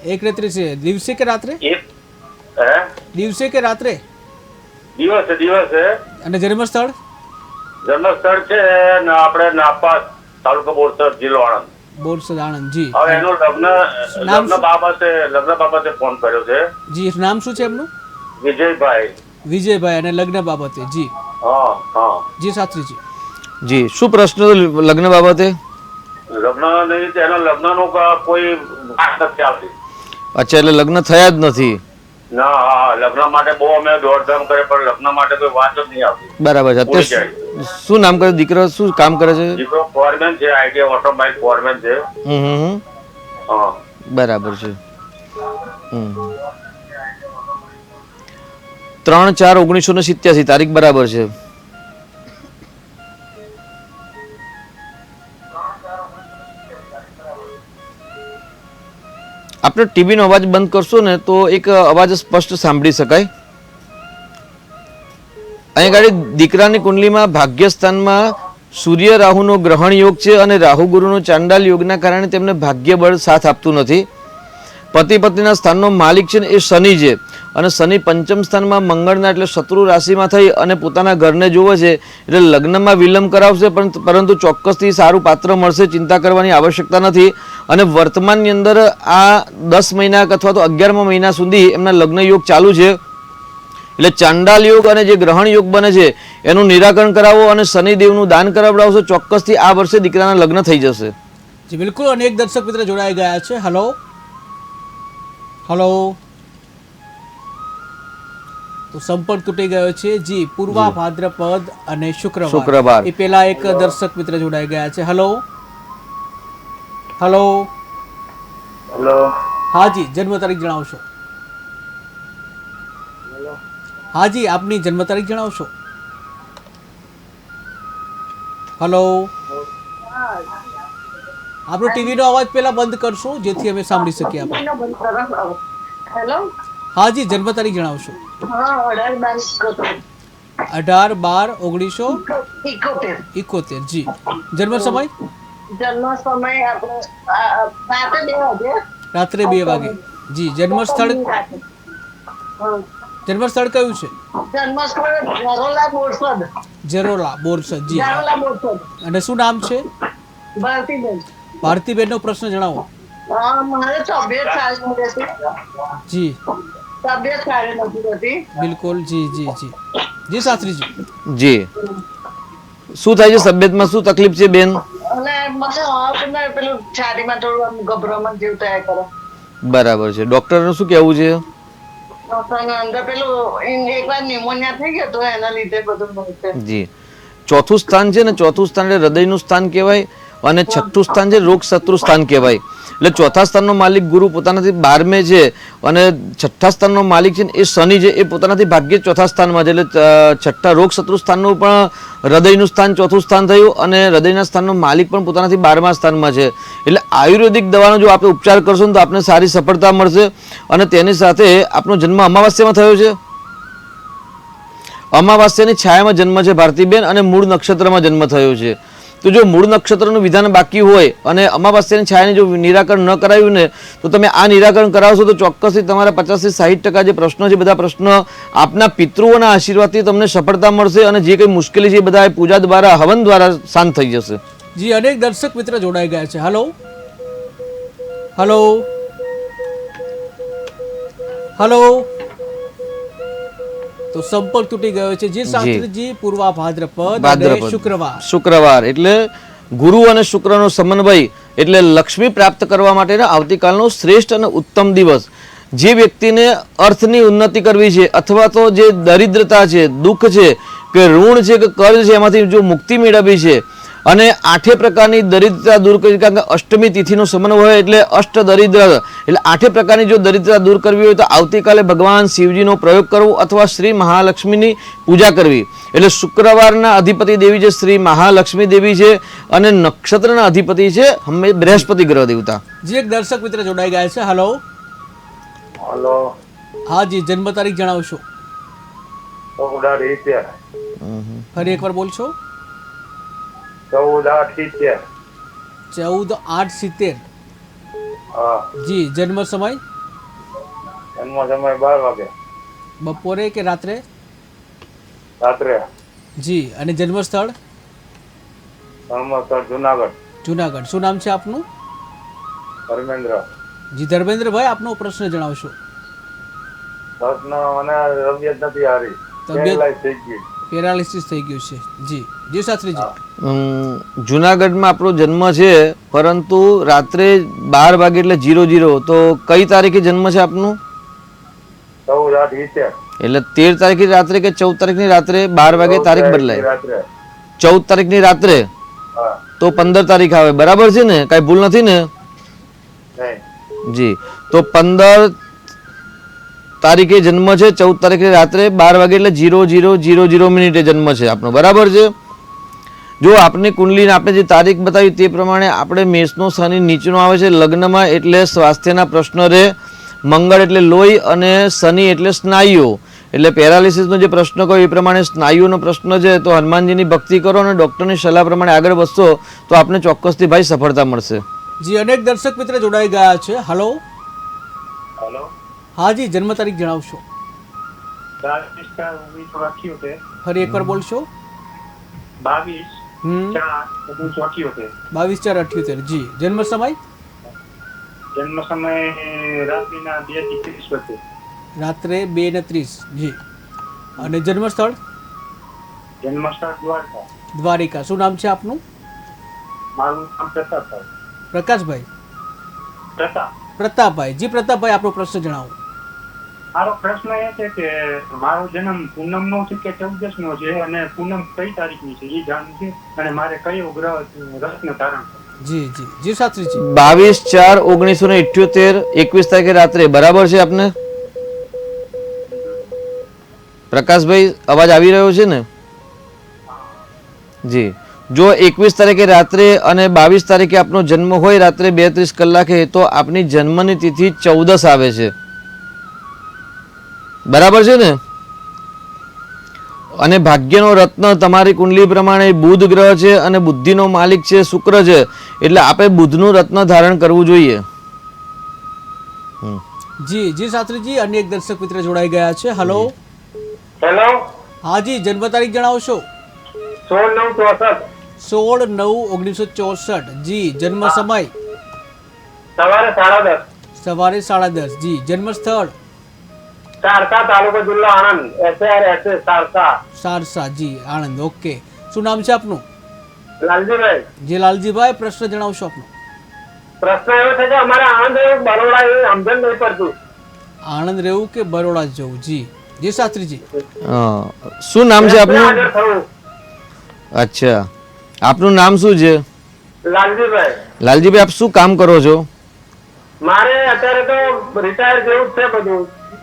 1:30 દિવસે કે રાત્રે? હે, દિવસે કે રાત્રે? દિવસે. અને જન્મ સ્થળ? જન્મ સ્થળ છે આપણે નાપાસ, તાલુકો બોરસદ, જિલ્લો આણંદ. બોરસદ, આણંદ. જી હવે એનું લગ્ન બાબતે ફોન કર્યો છે. જી નામ શું છે એમનું? વિજયભાઈ. વિજયભાઈ, અને લગ્ન બાબતે. જી હા હા. જી શાસ્ત્રીજી. જી, શું પ્રશ્ન લગ્ન બાબતે? લગ્ન નહીં, એના લગ્નનું કોઈ વાત નથી આવતી. અચ્છા, એટલે લગ્ન થયા જ નથી. ના, હા, લગ્ન માટે બહુ અમે દોડધામ કરે, પણ લગ્ન માટે કોઈ વાત જ નહીં આવતી. બરાબર છે. અત્યારે શું નામ કરે દીકરો? શું કામ કરે છે? દીકરો ફોરમેન છે, આઈટી ઓટોમોબાઈલ ફોરમેન છે. હા, બરાબર છે. 3/4/1987 તારીખ બરાબર છે. આપણે ટીવીનો અવાજ બંધ કરશો ને તો એક અવાજ સ્પષ્ટ સાંભળી શકાય. અહીં ગાડી દીકરાની કુંડલીમાં ભાગ્યસ્થાનમાં સૂર્ય રાહુનો ગ્રહણ યોગ છે, અને રાહુ ગુરુનો ચાંડાલ યોગના કારણે તેમને ભાગ્ય બળ સાથ આપતું નથી. પતિ પત્નીના સ્થાનનો માલિક છે ને એ શનિ છે, અને શનિ પંચમ સ્થાનમાં મંગળના એટલે શત્રુ રાશિમાં થઈ અને પોતાના ઘરને જોવે છે. એટલે લગ્નમાં વિલંબ કરાવશે, પરંતુ ચોક્કસથી સારું પાત્ર મળશે, ચિંતા કરવાની આવશ્યકતા નથી. અને વર્તમાનની અંદર આ 10 મહિના અથવા તો 11મા મહિના સુધી એમના લગ્ન યોગ ચાલુ છે. એટલે ચાંડાલ યોગ અને જે ગ્રહણ યોગ બને છે એનું નિરાકરણ કરાવો અને શનિદેવનું દાન કરાવડાવશો, ચોક્કસથી આ વર્ષે દીકરાના લગ્ન થઈ જશે. જી બિલકુલ. અનેક દર્શક મિત્ર જોડાઈ ગયા છે. હલો. હલો. તો સંપર્ક તૂટી ગયો છે. જી પૂર્વા ભાદ્રપદ અને શુક્રવાર એ પેલા એક દર્શક મિત્ર જોડાઈ ગયા છે. હલો. હલો. હેલો. હાજી, જન્મ તારીખ જણાવશો. હાજી, આપની જન્મ તારીખ જણાવશો. હલો. આપણો ટીવીનો અવાજ પેલા બંધ કરશો જેથી અમે સાંભળી શકીએ. આપણે હેલો. હાજી, જન્મ તારીખ જણાવશો. 18/12/1971. જી જન્મ સમય? જન્મ સમય આપણે રાત્રે 2 વાગે. રાત્રે 2 વાગે. જી જન્મ સ્થળ? જન્મસ્થળ કયું છે? જન્મસ્થળ ઝરોલા બોરસદ. જેરોલા બોરસદ. જી, ઝરોલા બોરસદ. અને શું નામ છે? ભારતીબેન. ભારતીબેન નો પ્રશ્ન જણાવો. મારે તબિયત સારી નથી. જી, તબિયત સારી નથી રહેતી. બિલકુલ. જી જી જી જી શાસ્ત્રીજી. જી, શું થાય છે તબિયતમાં, શું તકલીફ છે બેન? અને મને આપણને પેલું છાતીમાં થોડું આમ ગભરામણ જેવું થયા કરે. બરાબર છે. ડોક્ટરનું શું કહેવું છે? અને અંદર પેલું એકવાર ન્યુમોનિયા થઈ ગયો તો એના લીધે બધું બહુ છે. જી, ચોથું સ્થાન છે ને, ચોથું સ્થાન એટલે હૃદયનું સ્થાન કહેવાય, અને છઠ્ઠું સ્થાન છે રોગ શત્રુ સ્થાન કહેવાય. એટલે ચોથા સ્થાનનો માલિક ગુરુ પોતાનાથી 12મે છે, અને છઠ્ઠા સ્થાનનો માલિક છે ને એ શનિ છે, એ પોતાનાથી ભાગ્યે ચોથા સ્થાનમાં છે. એટલે છઠ્ઠા રોગ શત્રુ સ્થાનનું પણ હૃદયનું સ્થાન ચોથું સ્થાન થયું, અને હૃદયના સ્થાનનો માલિક પણ પોતાનાથી 12મા સ્થાનમાં છે. એટલે આયુર્વેદિક દવાનો જો આપણે ઉપચાર કરશો ને તો આપણે સારી સફળતા મળશે. અને તેની સાથે આપનો જન્મ અમાવાસ્યામાં થયો છે, અમાવાસ્યાની છાયામાં જન્મ છે ભારતીબેન, અને મૂળ નક્ષત્રમાં જન્મ થયો છે. તો જો મૂળ નક્ષત્રનું વિધાન બાકી હોય અને અમાવાસ્યાની છાયાની જો નિરાકરણ ન કરાયું ને, તો તમે આ નિરાકરણ કરાવશો તો ચોક્કસથી તમારા 50 થી 60% જે પ્રશ્નો છે, બધા પ્રશ્નો આપના પિતૃઓના આશીર્વાદથી તમને સફળતા મળશે, અને જે કંઈ મુશ્કેલી છે એ બધા પૂજા દ્વારા, હવન દ્વારા શાંત થઈ જશે. જી, અનેક દર્શક મિત્ર જોડાઈ ગયા છે. Hello hello hello. તો સંપર્ક તૂટી ગયો છે. જી શાસ્ત્રીજી, પૂર્વા ભાદ્રપદ અને શુક્રવાર એટલે ગુરુ અને શુક્રનો સમન્વય એટલે લક્ષ્મી પ્રાપ્ત કરવા માટેનો આવતીકાલનો શ્રેષ્ઠ અને ઉત્તમ દિવસ. જે વ્યક્તિને અર્થની ઉન્નતિ કરવી છે, અથવા તો જે દરિદ્રતા છે, દુઃખ છે, કે ઋણ છે, કે કર્જ છે, એમાંથી જો મુક્તિ મેળવવી છે, અને 8 પ્રકારની દરિદ્રતા દૂર કરી, કારણ કે અષ્ટમી તિથિનો સમન્વય હોય એટલે અષ્ટ દરિદ્ર, એટલે 8 પ્રકારની જો દરિદ્રતા દૂર કરવી હોય તો આવતીકાલે ભગવાન શિવજીનો પ્રયોગ કરવો, અથવા શ્રી મહાલક્ષ્મીની પૂજા કરવી. એટલે શુક્રવારના અધિપતિ દેવી છે શ્રી મહાલક્ષ્મી દેવી છે, અને નક્ષત્રના અધિપતિ છે બૃહસ્પતિ ગ્રહ દેવતા. જી, એક દર્શક મિત્ર જોડાઈ ગયા છે. Hello hello. હા જી, જન્મ તારીખ જણાવશો? 14/8. ફરી એકવાર બોલશો? 14/8. 14/8/70. હા. જી, જન્મ સમય? જન્મ સમય 12 વાગે. બપોરે કે રાત્રે? રાત્રે. જી, અને જન્મ સ્થળ? જન્મસ્થળ જુનાગઢ. જુનાગઢ. શું નામ છે આપનું? ધર્મેન્દ્ર. જી ધર્મેન્દ્રભાઈ, આપનો પ્રશ્ન જણાવશો? પ્રશ્ન મને તબિયત નથી હારી. તબિયત થઈ ગઈ. પેરાલિસિસ થઈ ગયું છે. જી જી શાસ્ત્રીજી. જુનાગઢમાં આપણો જન્મ છે, પરંતુ રાત્રે 12 વાગે એટલે 00. તો કઈ તારીખે જન્મ છે આપનું? 14/8. એટલે 13 તારીખે રાત્રે કે 14 તારીખની રાત્રે 12 વાગે તારીખ બદલાય? રાત્રે. 14 તારીખની રાત્રે. હા. તો 15 તારીખ આવે, બરાબર છે ને? કઈ ભૂલ નથી ને? નહીં. જી, તો 15 તારીખે જન્મ છે, 14 તારીખે રાત્રે 12 વાગે એટલે 00:00 મિનિટે જન્મ છે આપનો, બરાબર છે? જો આપની કુંડલીને આપણે જે તારીખ બતાવી તે પ્રમાણે આપણે મેષનો શનિ નીચનો આવે છે લગ્નમાં, એટલે સ્વાસ્થ્યના પ્રશ્નો રહે. મંગળ એટલે લોહી, અને શનિ એટલે સ્નાયુઓ, એટલે પેરાલિસિસનો જે પ્રશ્ન કહ્યો એ પ્રમાણે સ્નાયુઓનો પ્રશ્ન છે. તો હનુમાનજીની ભક્તિ કરો અને ડૉક્ટરની સલાહ પ્રમાણે આગળ વધશો તો આપને ચોક્કસથી ભાઈ સફળતા મળશે. જી, અનેક દર્શક મિત્ર જોડાઈ ગયા છે. Hello hello. હા જી, જન્મ તારીખ જણાવશો? 22/4/1978. ફરી એકવાર બોલશો? 22/4/1978. 22/4/78. જી, જન્મ સમય? જન્મ સમય રાત્રિના 2:30 વચ્ચે. રાત્રે 2:30. જી, અને જન્મ સ્થળ? જન્મ સ્થળ દ્વારકા. દ્વારિકા. શું નામ છે આપનું? મારું નામ પ્રતાપભાઈ. પ્રકાશભાઈ? પ્રતાપભાઈ. જી પ્રતાપભાઈ, આપણો પ્રશ્ન જણાવો. મારો પ્રશ્ન એ છે કે મારો જન્મ પૂનમનો છે કે 14નો છે, અને પૂનમ કઈ તારીખની છે એ જાણવું છે, અને મારે કયો ગ્રહ રત્ન ધારણ કરવો. જી જી જી શાસ્ત્રીજી. 22/4/1978 21 તારીખે રાત્રે, બરાબર છે આપને? પ્રકાશભાઈ, અવાજ આવી રહ્યો છે ને? જી, જો 21 તારીખે રાત્રે અને 22 તારીખે આપનો જન્મ હોય રાત્રે 32 કલાકે, તો આપની જન્મની તિથિ 14 આવે છે, બરાબર છે ને? અને ભાગ્યનો રત્ન તમારી કુંડલી પ્રમાણે બુધ ગ્રહ છે, અને બુદ્ધિનો માલિક છે શુક્ર છે, એટલે આપણે બુધનું રત્ન ધારણ કરવું જોઈએ. જી જી શાસ્ત્રીજી, અન્ય એક દર્શક મિત્ર જોડાઈ ગયા છે. હલો. હેલો, હા જી, જન્મ તારીખ જણાવશો. 16/9/64 16/9/1964. જી, જન્મ સમય સવારે 10:30 સવારે 10:30. જી, જન્મ સ્થળ સારસા, તાલુકો જિલ્લો આણંદ, SAR સારસા. સારસા. જી, આણંદ. ઓકે, શું નામ છે આપનું? લાલજીભાઈ, જે લાલજીભાઈ, પ્રશ્ન જણાવશો આપનો. પ્રશ્ન એવો છે કે અમારે આણંદ એવું બરોડા એવું સમજણ નહીં પડતું. આણંદ રહેવું કે બરોડા જવું? જી જી શાસ્ત્રીજી. શું નામ છે આપનું? હાજર થવું. અચ્છા, આપનું નામ શું છે? લાલજીભાઈ, લાલજીભાઈ, આપ શું કામ કરો છો? મારે અત્યારે તો રિટાયર જેવું જ છે બધું.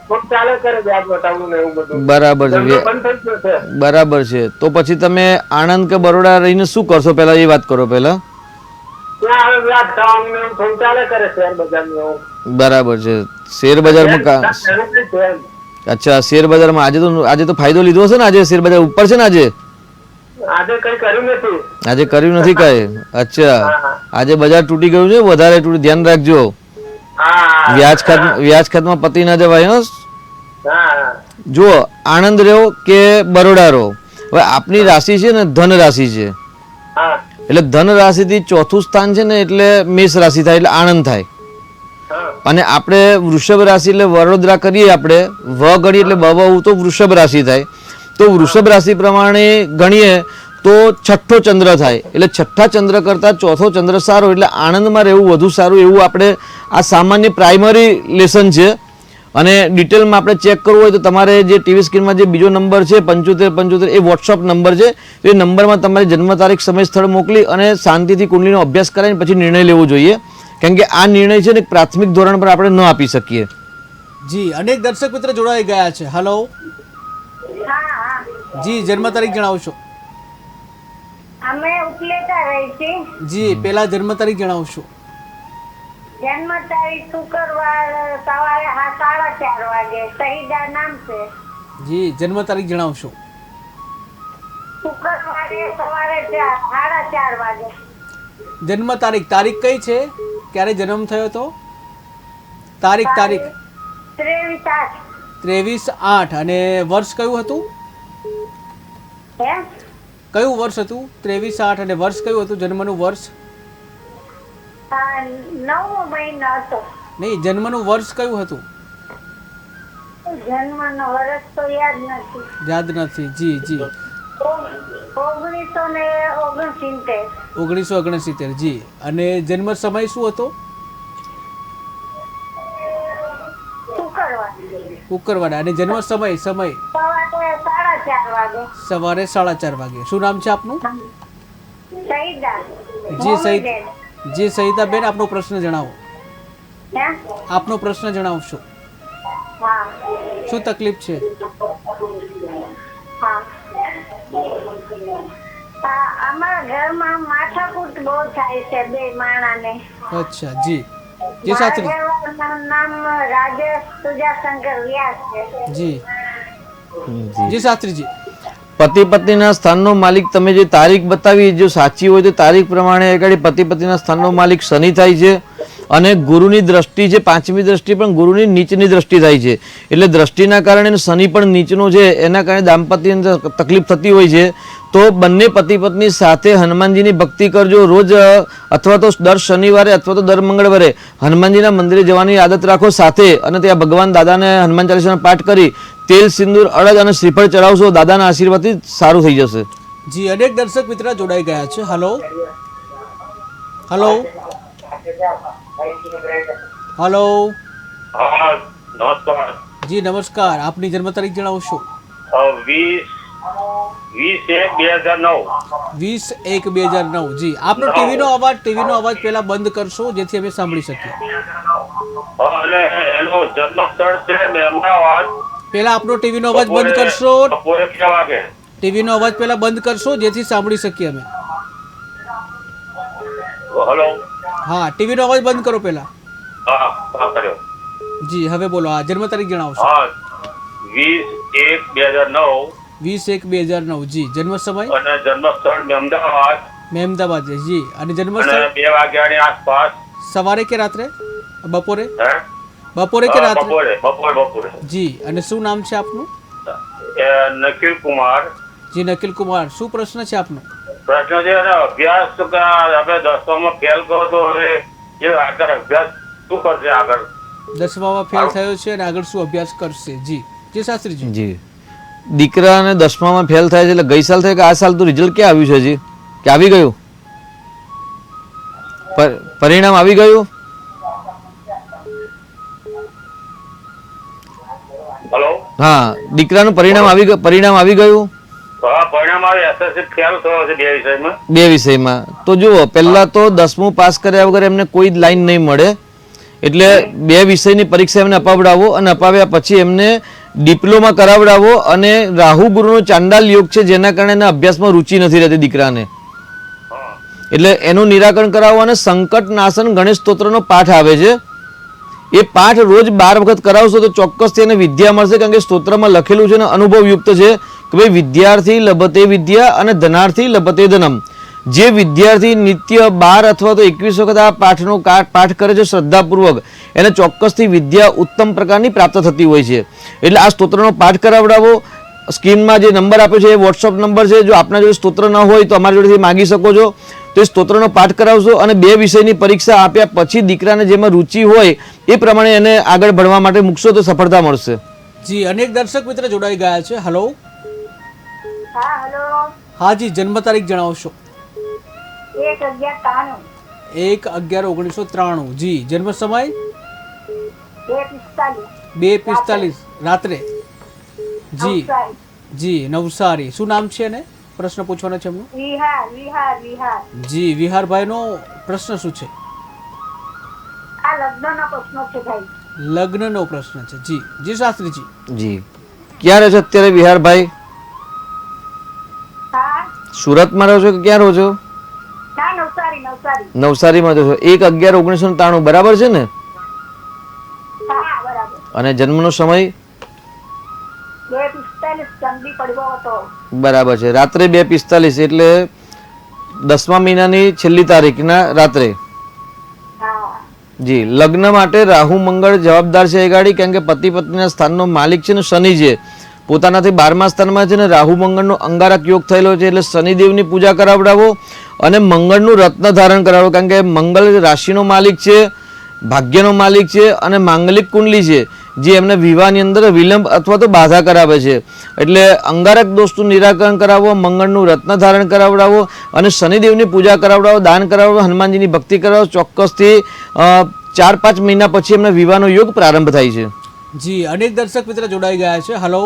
ખૂબ ચાલે કરે વ્યાજ બતાવવું ને એવું બધું. બરાબર છે, ધંધો બંધ થઈ ગયો છે. બરાબર છે. તો પછી તમે આણંદ કે બરોડા રહીને શું કરશો, પહેલા એ વાત કરો પહેલા. ત્યાં હવે વ્યાજ થવાનું ને એવું થોડું ચાલે કરે શેર બજારનું એવું. બરાબર છે. શેર બજારમાં એનું કંઈ છે એમ. અચ્છા, શેર બજારમાં આજે તો ફાયદો લીધો હશે ને? આજે શેર બજાર ઉપર છે ને? આજે કઈ કર્યું નથી. આજે કર્યું નથી કાંઈ? અચ્છા, આજે બજાર તૂટી ગયું છે, વધારે તૂટી, ધ્યાન રાખજો. હા વ્યાજ ખાતમાં પતી ના જવાય. હા જો આણંદ રહ્યો કે બરોડા રહો, હવે આપની રાશિ છે ને ધન રાશિ છે, હા એટલે ધન રાશિથી ચોથું સ્થાન છે ને એટલે મેષ રાશિ થાય, એટલે આણંદ થાય. હા અને આપણે વૃષભ રાશિ એટલે વડોદરા કરીએ, આપણે વ ગણીએ એટલે બવ તો વૃષભ રાશિ થાય. તો વૃષભ રાશિ પ્રમાણે ગણીએ તો છઠ્ઠો ચંદ્ર થાય, એટલે છઠ્ઠા ચંદ્ર કરતાં ચોથો ચંદ્ર સારો, એટલે આણંદમાં રહેવું વધુ સારું. એવું આપણે આ સામાન્ય પ્રાઇમરી લેસન છે. અને ડિટેલમાં આપણે ચેક કરવું હોય તો તમારે જે ટીવી સ્ક્રીનમાં જે બીજો નંબર છે 7575 એ વોટ્સઅપ નંબર છે. એ નંબરમાં તમારી જન્મ તારીખ, સમય, સ્થળ મોકલી અને શાંતિથી કુંડલીનો અભ્યાસ કરાવીને પછી નિર્ણય લેવો જોઈએ. કારણ કે આ નિર્ણય છે ને પ્રાથમિક ધોરણ પર આપણે ન આપી શકીએ. જી, અનેક દર્શક મિત્ર જોડાઈ ગયા છે. હલો. હા જી, જન્મ તારીખ જણાવશો. અમે ઉપલેટા રહી છીએ. જી, પેલા જન્મ તારીખ જણાવશો. જન્મ તારીખ શુક્રવાર સવારે 4:30 વાગે. શહીદા નામ છે. જી, જન્મ તારીખ જણાવશો. શુક્રવારે સવારે 4:30 વાગે. જન્મ તારીખ, તારીખ કઈ છે? ક્યારે જન્મ થયો હતો? તારીખ 23/8. 23/8. અને વર્ષ કયું હતું? હે કયું વર્ષ હતું? 23/8 અને વર્ષ કયું હતું? જન્મનું વર્ષ 9મો મહિનો હતો. નહીં, જન્મનું વર્ષ કયું હતું? જન્મનો વર્ષ તો યાદ નથી. યાદ નથી. જી જી, 1969. 1969. જી, અને જન્મ સમય શું હતો? શુક્રવાર શુક્રવાર. અને જન્મ સમય સવારે 4:30 વાગે. સવારે 4:30 વાગે. શું નામ છે આપનું? શહીદા જી જી સહિતાબેન, આપનો પ્રશ્ન જણાવો. હે આપનો પ્રશ્ન જણાવશો. હા શું તકલીફ છે? હા અમારા ઘરમાં માથાકૂટ બહુ થાય છે બે માણાને. અચ્છા. જી જી શાસ્ત્રી. મારા નામ રાજેશ સુજાશંકર વ્યાસ છે. જી જી શાસ્ત્રીજી. પતિ પત્નીના સ્થાનનો માલિક તમે જે તારીખ બતાવી જો સાચી હોય તો તારીખ પ્રમાણે આગળ પતિ પત્નીના સ્થાનનો માલિક શનિ થાય છે. અને ગુરુની દ્રષ્ટિ છે, પાંચમી દ્રષ્ટિ પણ ગુરુની નીચની દ્રષ્ટિ થાય છે. એટલે દ્રષ્ટિના કારણે શનિ પણ નીચનો છે, એના કારણે દાંપત્યની તકલીફ થતી હોય છે. તો બંને પતિ પત્ની સાથે હનુમાનજીની ભક્તિ કરજો રોજ, અથવા તો દર શનિવારે અથવા તો દર મંગળવારે હનુમાનજીના મંદિરે જવાની આદત રાખો સાથે. અને ત્યાં ભગવાન દાદાને હનુમાન ચાલીસાનો પાઠ કરી તેલ, સિંદૂર, અડદ અને શ્રીફળ ચડાવશો. દાદાના આશીર્વાદથી સારું થઈ જશે. જી, અનેક દર્શક મિત્ર જોડાઈ ગયા છે. Hello hello hello. હા નમસ્કાર. જી નમસ્કાર. આપની જન્મ તારીખ જણાવશો. 20/1/2009. 20/1/2009. જી, આપનો ટીવીનો અવાજ પહેલા બંધ કરશો જેથી અમે સાંભળી શકીએ. અને એનો જન્મસ્થળ છે અમદાવાદ. પહેલા આપનો ટીવીનો અવાજ બંધ કરશો. બપોરે 2 વાગે. ટીવીનો અવાજ પહેલા બંધ કરશો જેથી સાંભળી શકીએ અમે. હલો. હા, ટીવીનો અવાજ બંધ કરો પહેલા. હા કર્યો. જી, હવે બોલો. હા, જન્મ તારીખ જણાવશો. હા 20/1/2009. 20/1/2009. જી, જન્મ સમય? અને જન્મસ્થળ અમદાવાદ. મહેમદાબાદ. જી, અને જન્મ અને સ્થળ 2 વાગ્યાની આસપાસ. સવારે કે રાત્રે? બપોરે? હે બપોરે કે રાત્રે? બપોરે જી, અને શું નામ છે આપનું? નકીલ કુમાર. જી નકિલ કુમાર, શું પ્રશ્ન છે આપનો? પ્રશ્ન છે અભ્યાસ તો કે આપણે 10માં ફેલ કરો તો હવે એ આગળ અભ્યાસ શું કરશે આગળ? 10માં ફેલ થયો છે અને આગળ શું અભ્યાસ કરશે? જી જી શાસ્ત્રીજી. જી, દીકરાને 10માં ફેલ થાય છે એટલે ગઈ સાલ થાય કે આ સાલ તો રિઝલ્ટ ક્યાં આવ્યું છે હજી કે આવી ગયું? પરિણામ આવી ગયું? હેલો, હા, દીકરાનું પરિણામ આવી ગયું? હા, પરિણામ આવે. એસએસસી ફેલ થયો છે 2 વિષયમાં. 2 વિષયમાં. તો જુઓ, પહેલા તો 10મું પાસ કર્યા વગર એમને કોઈ જ લાઈન નહીં મળે, એટલે 2 વિષયની પરીક્ષા એમને અપાવડાવો અને અપાવ્યા પછી એમને ડિપ્લોમા કરાવડાવો. અને રાહુ ગુરુનો ચાંડાલ યોગ છે જેના કારણે એના અભ્યાસમાં રુચિ નથી રહેતી દીકરાને, એટલે એનું નિરાકરણ કરાવો. અને સંકટ નાશન ગણેશ સ્તોત્રનો પાઠ આવે છે, એ પાઠ રોજ 12 વખત કરાવશો તો ચોક્કસથી એને વિદ્યા મળશે. કારણ કે સ્તોત્રમાં લખેલું છે અને અનુભવયુક્ત છે કે ભાઈ વિદ્યાર્થી લભતે વિદ્યા અને ધનાર્થી લભતે ધનમ. જે વિદ્યાર્થી નિત્ય 12 અથવા તો 21 વખત આ પાઠનો પાઠ કરે છે શ્રદ્ધાપૂર્વક, એને ચોક્કસથી વિદ્યા ઉત્તમ પ્રકારની પ્રાપ્ત થતી હોય છે. એટલે આ સ્તોત્રનો પાઠ કરાવડાવો. સ્ક્રીનમાં જે નંબર આપ્યો છે એ વોટ્સઅપ નંબર છે. જો આપના જોડે સ્તોત્ર ન હોય તો અમારી જોડેથી માગી શકો છો. તો એ સ્તોત્રનો પાઠ કરાવશો અને 2 વિષયની પરીક્ષા આપ્યા પછી દીકરાને જેમાં રુચિ હોય એ પ્રમાણે એને આગળ ભણવા માટે મૂકશો તો સફળતા મળશે. જી, અનેક દર્શક મિત્ર જોડાઈ ગયા છે. હેલો. હા, હેલો. હા જી, જન્મ તારીખ જણાવશો? 1/11/93. 1/11/1993. જી, જન્મ સમય? 2:45. 2:45 રાત્રે. જી નવસારી. જી, નવસારી. શું નામ છે એને? પ્રશ્ન પૂછવાનો છે એમનો? વિહાર. જી, વિહારભાઈનો પ્રશ્ન શું છે? આ લગ્નનો પ્રશ્ન છે ભાઈ. લગ્નનો પ્રશ્ન છે. જી જી શાસ્ત્રીજી. જી, ક્યાં રહે છે અત્યારે વિહારભાઈ? હા, સુરતમાં રહો છો કે ક્યાં રહો છો? ના, નવસારી. નવસારીમાં રહો છો. 1/11/1993 બરાબર છે ને? હા, બરાબર. અને જન્મનો સમય? 2:45 ચંદી પડવો હતો. બરાબર છે, રાત્રે 2:45 એટલે 10મા મહિનાની છેલ્લી તારીખના રાત્રે. હા. જી, લગ્ન માટે રાહુ મંગળ જવાબદાર છે એ ગાડી, કારણ કે પતિ પત્નીના સ્થાનનો માલિક છે ને શનિ છે, પોતાનાથી 12મા સ્થાનમાં છે ને રાહુ મંગળનો અંગારક યોગ થયેલો છે. એટલે શનિદેવની પૂજા કરાવડાવો અને મંગળનું રત્ન ધારણ કરાવો, કારણ કે મંગળ રાશિનો માલિક છે, ભાગ્યનો માલિક છે અને માંગલિક કુંડલી છે, જે એમને વિવાહની અંદર વિલંબ અથવા તો બાધા કરાવે છે. એટલે અંગારક દોષનું નિરાકરણ કરાવો, મંગળનું રત્ન ધારણ કરાવડાવો અને શનિદેવની પૂજા કરાવડાવો, દાન કરાવડાવો, હનુમાનજીની ભક્તિ કરાવો. ચોક્કસથી 4-5 મહિના પછી એમના વિવાહનો યોગ પ્રારંભ થાય છે. જી, અનેક દર્શક મિત્ર જોડાઈ ગયા છે. હેલો.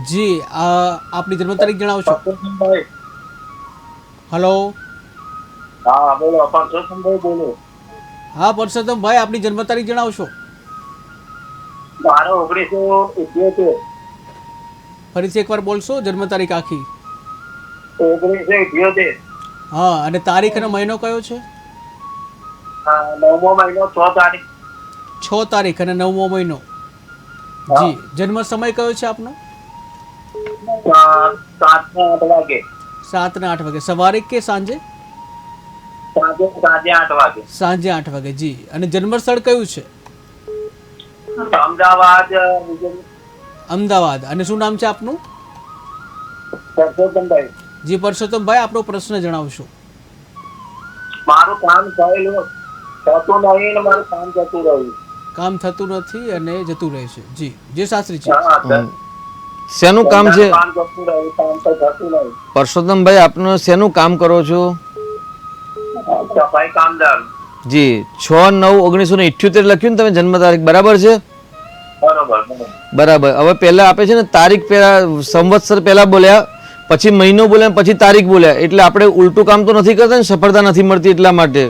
જી, આપની જન્મ તારીખ જણાવશો? હેલો. હા, બોલો. પરસોત્તમભાઈ બોલો. હા પરસોત્તમભાઈ, આપની જન્મ તારીખ જણાવશો? મારો 1978. ફરીથી એકવાર બોલશો જન્મ તારીખ આખી? 1978. હા, અને તારીખ અને મહિનો કયો છે? 9મો મહિનો 6 તારીખ. 6 તારીખ અને 9મો મહિનો. જી, જન્મ સમય કયો છે આપનો? 7:08 વાગે. 7 ને 8 વાગે. સવારે કે સાંજે? સાંજે 8 વાગે. સાંજે 8 વાગે. જી, અને જન્મ સ્થળ કયું છે? અમદાવાદ. અમદાવાદ. અને શું નામ છે આપનું? પરસોત્તમભાઈ. જી પરસોત્તમભાઈ, આપણો પ્રશ્ન જણાવશો? મારું કામ થયેલું થતું નહીં ને મારું કામ જતું રહ્યું. કામ થતું નથી અને જતું રહે છે. જી જે શાસ્ત્રી છે. શેનું કામ છે કામ જતું રહ્યું, કામ તો થતું નહીં. પરસોત્તમભાઈ? આપનું શેનું કામ કરો છો? સફાઈ કામદાર. જી, 6/9/1978 લખ્યું ને તમે જન્મ તારીખ, બરાબર છે? બરાબર. હવે પહેલા આપે છે ને તારીખ પહેલા સંવત્સર પહેલા બોલ્યા, પછી મહિનો બોલ્યા, પછી તારીખ બોલ્યા, એટલે આપણે ઉલટું કામ તો નથી કરતા ને, સફળતા નથી મળતી એટલા માટે.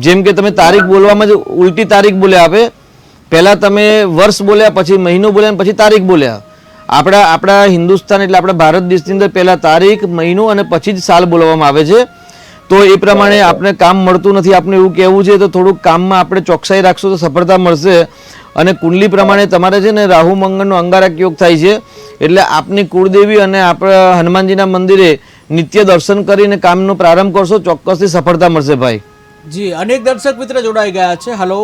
જેમ કે તમે તારીખ બોલવામાં જ ઉલટી તારીખ બોલ્યા આપે, પહેલા તમે વર્ષ બોલ્યા, પછી મહિનો બોલ્યા, પછી તારીખ બોલ્યા. આપણા હિન્દુસ્તાન એટલે આપણા ભારત દેશની અંદર પહેલા તારીખ, મહિનો અને પછી જ સાલ બોલવામાં આવે છે. તો એ પ્રમાણે આપણે કામ મળતું નથી. આપણે એવું કહેવું છે તો થોડુંક કામમાં આપણે ચોકસાઈ રાખશો તો સફળતા મળશે. અને કુંડલી પ્રમાણે તમારે છે ને રાહુ મંગળનો અંગારક યોગ થાય છે, એટલે આપની કુળદેવી અને આપણા હનુમાનજીના મંદિરે નિત્ય દર્શન કરીને કામનો પ્રારંભ કરશો, ચોક્કસથી સફળતા મળશે ભાઈ. જી અનેક દર્શક મિત્ર જોડાઈ ગયા છે. હલો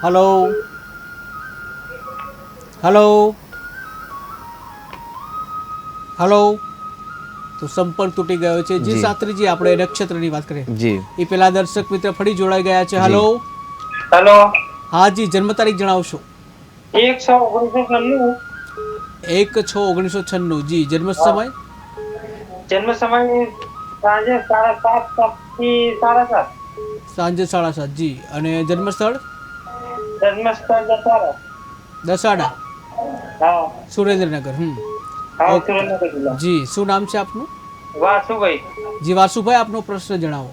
હલો હલો હલો તો સંપર્ક તૂટી ગયો છે. જી શાસ્ત્રીજી, આપણે નક્ષત્રની વાત કરીએ જી. એ પેલા દર્શક મિત્ર ફરી જોડાઈ ગયા છે. હલો હેલો, હા જી, જન્મ તારીખ જણાવશો. 1/6/1996. 1/6/1996. જી, જન્મ સમય. જન્મ સમય સાંજે 7:30 થી 7:30. સાંજે 7:30. જી, અને જન્મ સ્થળ જન્મ સ્થળ દસાડા, હા સુરેન્દ્રનગર. હા, સુરેન્દ્રનગર જિલ્લા. જી, શું નામ છે આપનું? વાસુભાઈ. જી વાસુભાઈ, આપનો પ્રશ્ન જણાવો.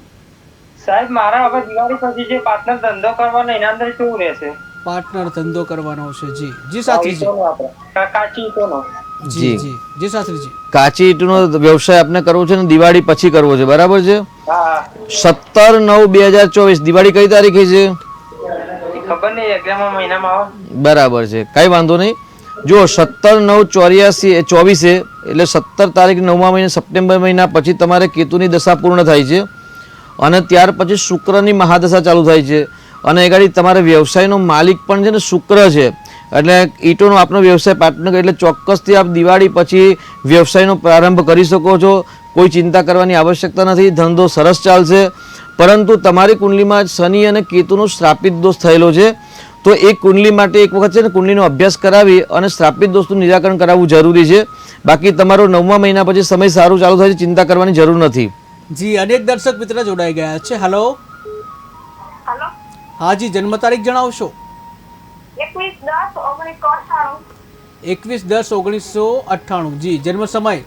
સાહેબ, મારા હવે દિવાળી પછી જે પાર્ટનર ધંધો કરવાનો એના અંદર કેવું રહેશે? પાર્ટનર ધંધો કરવાનો છે. જી જી શાસ્ત્રીજી. કાચી ઈંટોનો. જી જી જી શાસ્ત્રીજી. કાચી ઈંટનો વ્યવસાય આપને કરવો છે ને દિવાળી પછી કરવો છે, બરાબર છે? હા, 17/9/2024 દિવાળી કઈ તારીખે છે? ખબર નહીં, એક્ઝામ મહિનામાં આવે. બરાબર છે, કઈ વાંધો નહીં. જો 17/9/24 એટલે 17 તારીખ 9મા મહિને સપ્ટેમ્બર મહિના પછી તમારે કેતુની દશા પૂર્ણ થાય છે અને ત્યાર પછી શુક્રની મહાદશા ચાલુ થાય છે. અને એ ગાડી તમારા વ્યવસાયનો માલિક પણ છે ને શુક્ર છે, એટલે ઈંટોનો આપનો વ્યવસાય પાર્ટનર, એટલે ચોક્કસથી આપ દિવાળી પછી વ્યવસાયનો પ્રારંભ કરી શકો છો. કોઈ ચિંતા કરવાની આવશ્યકતા નથી, ધંધો સરસ ચાલશે. પરંતુ તમારી કુંડલીમાં શનિ અને કેતુનો શ્રાપિત દોષ થયેલો છે, તો એ કુંડલી માટે એક વખત છે ને કુંડલીનો અભ્યાસ કરાવી અને શ્રાપિત દોષનું નિરાકરણ કરાવવું જરૂરી છે. બાકી તમારો 9મા મહિના પછી સમય સારું ચાલુ થાય છે, ચિંતા કરવાની જરૂર નથી. જી અનેક દર્શક મિત્ર જોડાઈ ગયા છે. હલો હલો, હા જી, જન્મ તારીખ જણાવશો. 21/10/1998. 21/10/1998. જી, જન્મ સમય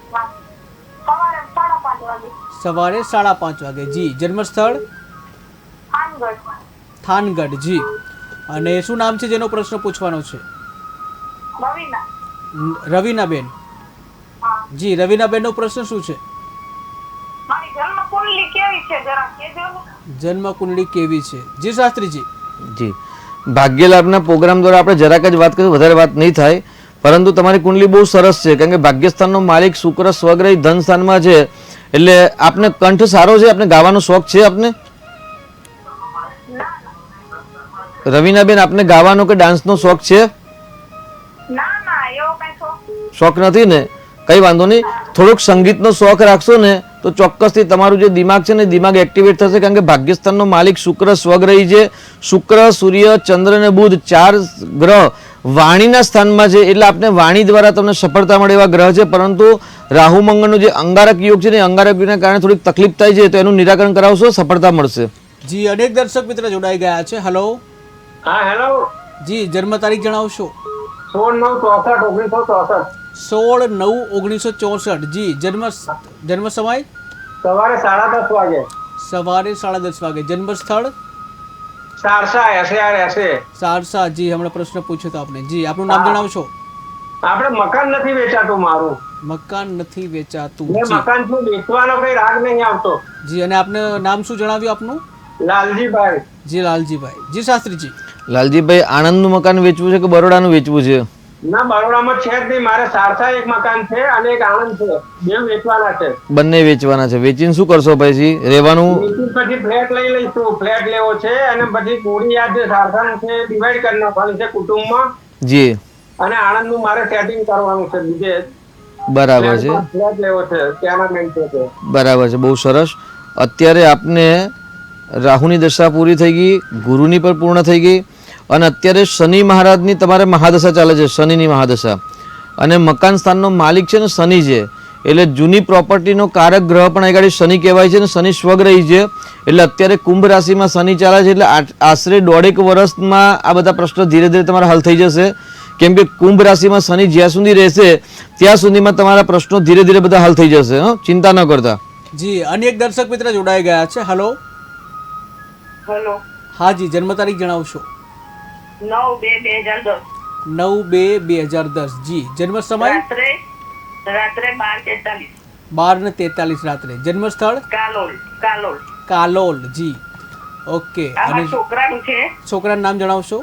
સવારે 5:30 વાગે. સવારે 5:30 વાગે. જી, જન્મ સ્થળ થાનગઢ. થાનગઢ. જી, અને શું નામ છે જેનો પ્રશ્ન પૂછવાનો છે? રવિના. રવિનાબેન. હા, જી, રવિનાબેનનો પ્રશ્ન શું છે? મારી જન્મ કુંડલી કેવી છે જરા કહેજો ને. જન્મ કુંડળી કેવી છે? જી શાસ્ત્રીજી. જી, ભાગ્યલાભના પ્રોગ્રામ દ્વારા આપણે જરાક જ વાત કરીશું, વધારે વાત નહીં થાય. પરંતુ તમારી કુંડલી બહુ સરસ છે, કારણ કે ભાગ્યસ્થાનનો માલિક શુક્ર સ્વગ્રહી ધન સ્થાનમાં છે, એટલે આપને કંઠ સારો છે, આપને ગાવાનો શોખ છે આપને? રવિનાબેન, આપને ગાવાનો કે ડાન્સનો શોખ છે? ના ના, એવો કઈ શોખ નથી ને? કઈ વાંધો નહીં, થોડોક સંગીતનો શોખ રાખશો ને તો ચોક્કસથી તમારું જે દિમાગ છે ને દિમાગ એક્ટિવેટ થશે, કારણ કે ભાગ્યસ્થાનનો માલિક શુક્ર સ્વગ્રહી છે. શુક્ર, સૂર્ય, ચંદ્ર અને બુધ 4 ગ્રહ વાણીના સ્થાનમાં છે, એટલે આપણે વાણી દ્વારા તમને સફળતા મળે એવા ગ્રહ છે. પરંતુ રાહુ મંગળનો જે અંગારક યોગ છે ને, અંગારક યોગના કારણે થોડીક તકલીફ થાય છે, તો એનું નિરાકરણ કરાવશો, સફળતા મળશે. જી અનેક દર્શક મિત્ર જોડાઈ ગયા છે. હલો હા, હેલો. જી, જન્મ તારીખ જણાવશો. 16/9/64. 16/9/1964. જી, જન્મ સમય સવારે 10:30 વાગે. સવારે 10:30 વાગે. જન્મ સ્થળ સારસા. જી, હમણાં પ્રશ્ન પૂછ્યો તો આપણે. જી, આપનું નામ જણાવશો. આપણે મકાન નથી વેચાતું મારું. મકાન નથી વેચાતું. મેં જી મકાન શું વેચવાનો કઈ રાગ નહીં આવતો. જી, અને આપને નામ શું જણાવ્યું આપનું? લાલજીભાઈ. જી લાલજીભાઈ. જી શાસ્ત્રીજી. લાલજીભાઈ, આણંદનું મકાન વેચવું છે કે બરોડાનું વેચવું છે? ના, બરોડામાં છે જ નહીં. મારે સારસા એક મકાન છે અને એક આણંદ છે, બે વેચવાના છે. બંને વેચવાના છે. વેચીને શું કરશો ભાઈજી? રહેવાનું? વેચીને પછી ફ્લેટ લઈ લઈશું. ફ્લેટ લેવો છે અને પછી થોડી યાદ જે સારસાનું છે ડિવાઈડ કરી નાખવાની છે કુટુંબમાં. જી, અને આણંદનું મારે સેટિંગ કરવાનું છે બીજે. બરાબર છે, ફ્લેટ લેવો છે, ત્યાંના મેન છે. બરાબર છે, બહુ સરસ. અત્યારે આપને રાહુની દશા પૂરી થઈ ગઈ, ગુરુની પણ પૂર્ણ થઈ ગઈ, અને અત્યારે શનિ મહારાજની તમારે મહાદશા ચાલે છે, શનિની મહાદશા. અને મકાન સ્થાનનો માલિક છે ને શનિ છે, એટલે જૂની પ્રોપર્ટીનો કારક ગ્રહ પણ આગળ શનિ કહેવાય છે, ને શનિ સ્વગ્રહી છે. એટલે અત્યારે કુંભ રાશિમાં શનિ ચાલે છે, એટલે આશરે 1.5 વર્ષમાં આ બધા પ્રશ્નો ધીરે ધીરે તમારા હલ થઈ જશે. કેમ કે કુંભ રાશિમાં શનિ જ્યાં સુધી રહેશે ત્યાં સુધીમાં તમારા પ્રશ્નો ધીરે ધીરે બધા હલ થઈ જશે. ચિંતા ન કરતા. જી, અનેક દર્શક મિત્ર જોડાઈ ગયા છે. હલો હેલો, હા જી, જન્મ તારીખ જણાવશો. 9/2/2010. 9/2/2010. જી, જન્મ સમય રાત્રે 12:43. 12:43 રાત્રે. જન્મ સ્થળ કાલોલ. કાલોલ. જી, ઓકે. અને આમાં છોકરાનું છે છોકરાનું નામ જણાવશો.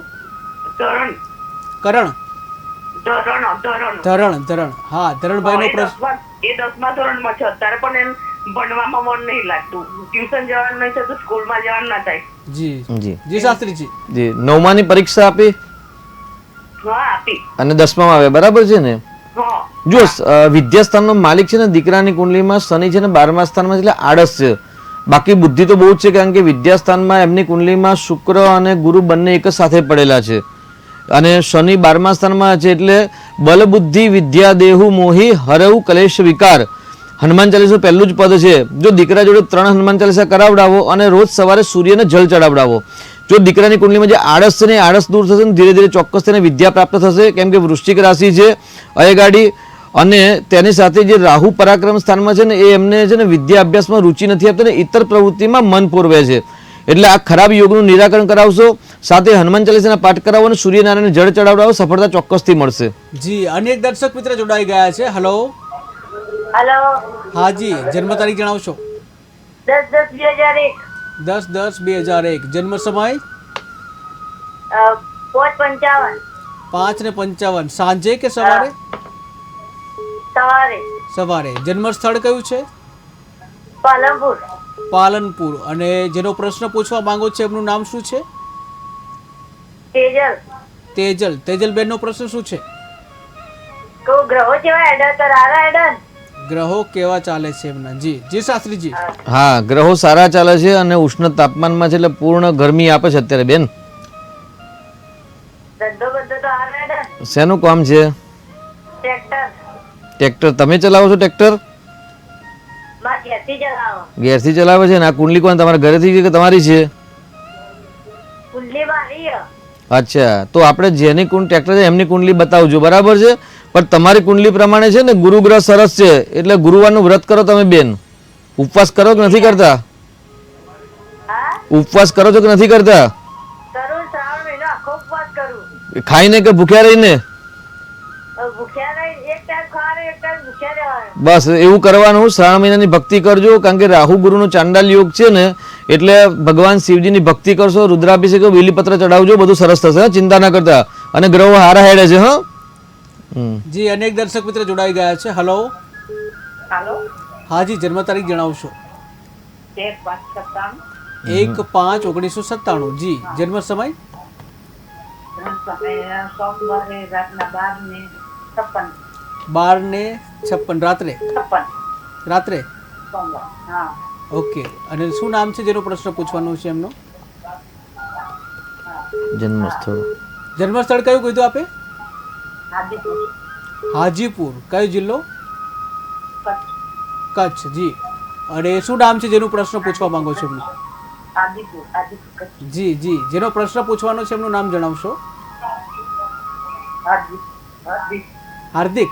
કરણ. કરણ. ધરણ હા ધરણભાઈનો પ્રશ્ન. એ 10મા ધોરણમાં છે અત્યારે, પણ એમ ભણવામાં મન નહીં લાગતું. ટ્યુશન જવાનું નહીં થતું, સ્કૂલમાં જવાનું ના થાય. જી જી જી શાસ્ત્રીજી. જી 9માની પરીક્ષા આપી હા, આપી. અને 10મામાં આવ્યા, બરાબર છે ને? હા. જો વિદ્યાસ્થાનનો માલિક છે ને દીકરાની કુંડલીમાં શનિ છે ને 12મા સ્થાનમાં એટલે આળસ છે. બાકી બુદ્ધિ તો બહુ જ છે, કારણ કે વિદ્યાસ્થાનમાં એમની કુંડલીમાં શુક્ર અને ગુરુ બંને એક જ સાથે પડેલા છે અને શનિ 12મા સ્થાનમાં છે એટલે બલ બુદ્ધિ વિદ્યા દેહુ મોહી હરવું કલેશ વિકાર. હનુમાન ચાલીસા પહેલું જ પદ છે. જો દીકરા જોડે 3 હનુમાન ચાલીસા કરાવડાવો અને રોજ સવારે સૂર્યને જલ ચડાવડાવો. જો દીકરાની કુંડલીમાં જે આળસ છે ને આળસ દૂર થશે ને ધીરે ધીરે ચોક્કસ તેને વિદ્યા પ્રાપ્ત થશે, કેમ કે વૃશ્ચિક રાશિ છે અયગાડી અને તેની સાથે જે રાહુ પરાક્રમ સ્થાનમાં છે ને એ એમને છે ને વિદ્યા અભ્યાસમાં રુચિ નથી આપતા ને ઇતર પ્રવૃત્તિમાં મન પોરવે છે. એટલે આ ખરાબ યોગનું નિરાકરણ કરાવશો, સાથે હનુમાન ચાલીસાના પાઠ કરાવો અને સૂર્યનારાયણ જળ ચડાવડાવો, સફળતા ચોક્કસથી મળશે. જી અનેક દર્શક મિત્ર જોડાઈ ગયા છે. Hello hello. હા જી, જન્મ તારીખ જણાવશો. 10/10/2001. 10/10/2001. જન્મ સમય 5:55. 5:55. સાંજે કે સવારે? સવારે. સવારે. જન્મ સ્થળ કયું છે? પાલનપુર. પાલનપુર. અને જેનો પ્રશ્ન પૂછવા માંગો છો એમનું નામ શું છે? તેજલ. તેજલબેન નો પ્રશ્ન શું છે? કહું ગ્રહો કેવા હેડર કરારા હેડર. ગ્રહો કેવા ચાલે છે એમના? જી જી શાસ્ત્રીજી. હા, ગ્રહો સારા ચાલે છે અને ઉષ્ણ તાપમાનમાં છે એટલે પૂર્ણ ગરમી આપે છે અત્યારે બેન. ધંધો બધો તો હારા હેડર. શેનું કામ છે? ટ્રેક્ટર. ટ્રેક્ટર તમે ચલાવો છો? ટ્રેક્ટર માં ઘેરથી ચલાવો. ઘેરથી ચલાવે છે ને આ કુંડલી કોણ તમારા ઘરેથી છે કે તમારી છે? કુંડલી મારી. અચ્છા, તો આપણે જેની ટ્રેક્ટર છે એમની કુંડલી બતાવજો, બરાબર છે? પણ તમારી કુંડલી પ્રમાણે છે ને ગુરુ ગ્રહ સરસ છે એટલે ગુરુવારનું વ્રત કરો તમે બેન. ઉપવાસ કરો કે નથી કરતા? હા, ઉપવાસ કરો છો કે નથી કરતા? કરું. શ્રાવણ મહિનો આખો ઉપવાસ કરું. ખાઈને કે ભૂખ્યા રહીને? ભૂખ્યા નહીં, એક ટાઈમ ખાવાનું, એક ટાઈમ ભૂખ્યા રહેવાનું. બસ એવું કરવાનું. શ્રાવણ મહિનાની ભક્તિ કરજો, કારણ કે રાહુ ગુરુનો ચાંડાલ યોગ છે ને એટલે ભગવાન શિવજીની ભક્તિ કરશો, રુદ્રાભિષેક બીલીપત્ર ચડાવજો, બધું સરસ થશે, ચિંતા ના કરતા. અને ગ્રહો હારા હેડે છે. હા જી અનેક દર્શક મિત્ર જોડાઈ ગયા છે. હલો હાલો. હાજી, જન્મ તારીખ જણાવશો. 1/5/97. 1/5/1997. જી જન્મ સમય? સોમવારે રાતના 12:56. 12:56 રાત્રે. 56 રાત્રે. સોમવાર. હા. ઓકે. અને શું નામ છે જેનો પ્રશ્ન પૂછવાનો છે એમનો? જન્મ સ્થળ જન્મ સ્થળ કયું કીધું આપે? હાજીપુર. હાજીપુર. કયો જિલ્લો? કચ્છ. કચ્છ. જી. અને શું નામ છે જેનો પ્રશ્ન પૂછવા માંગો છો એમનું? હાજીપુર. કચ્છ. જી જી, જેનો પ્રશ્ન પૂછવાનો છે એમનું નામ જણાવશો. હાર્દિક. હાર્દિક.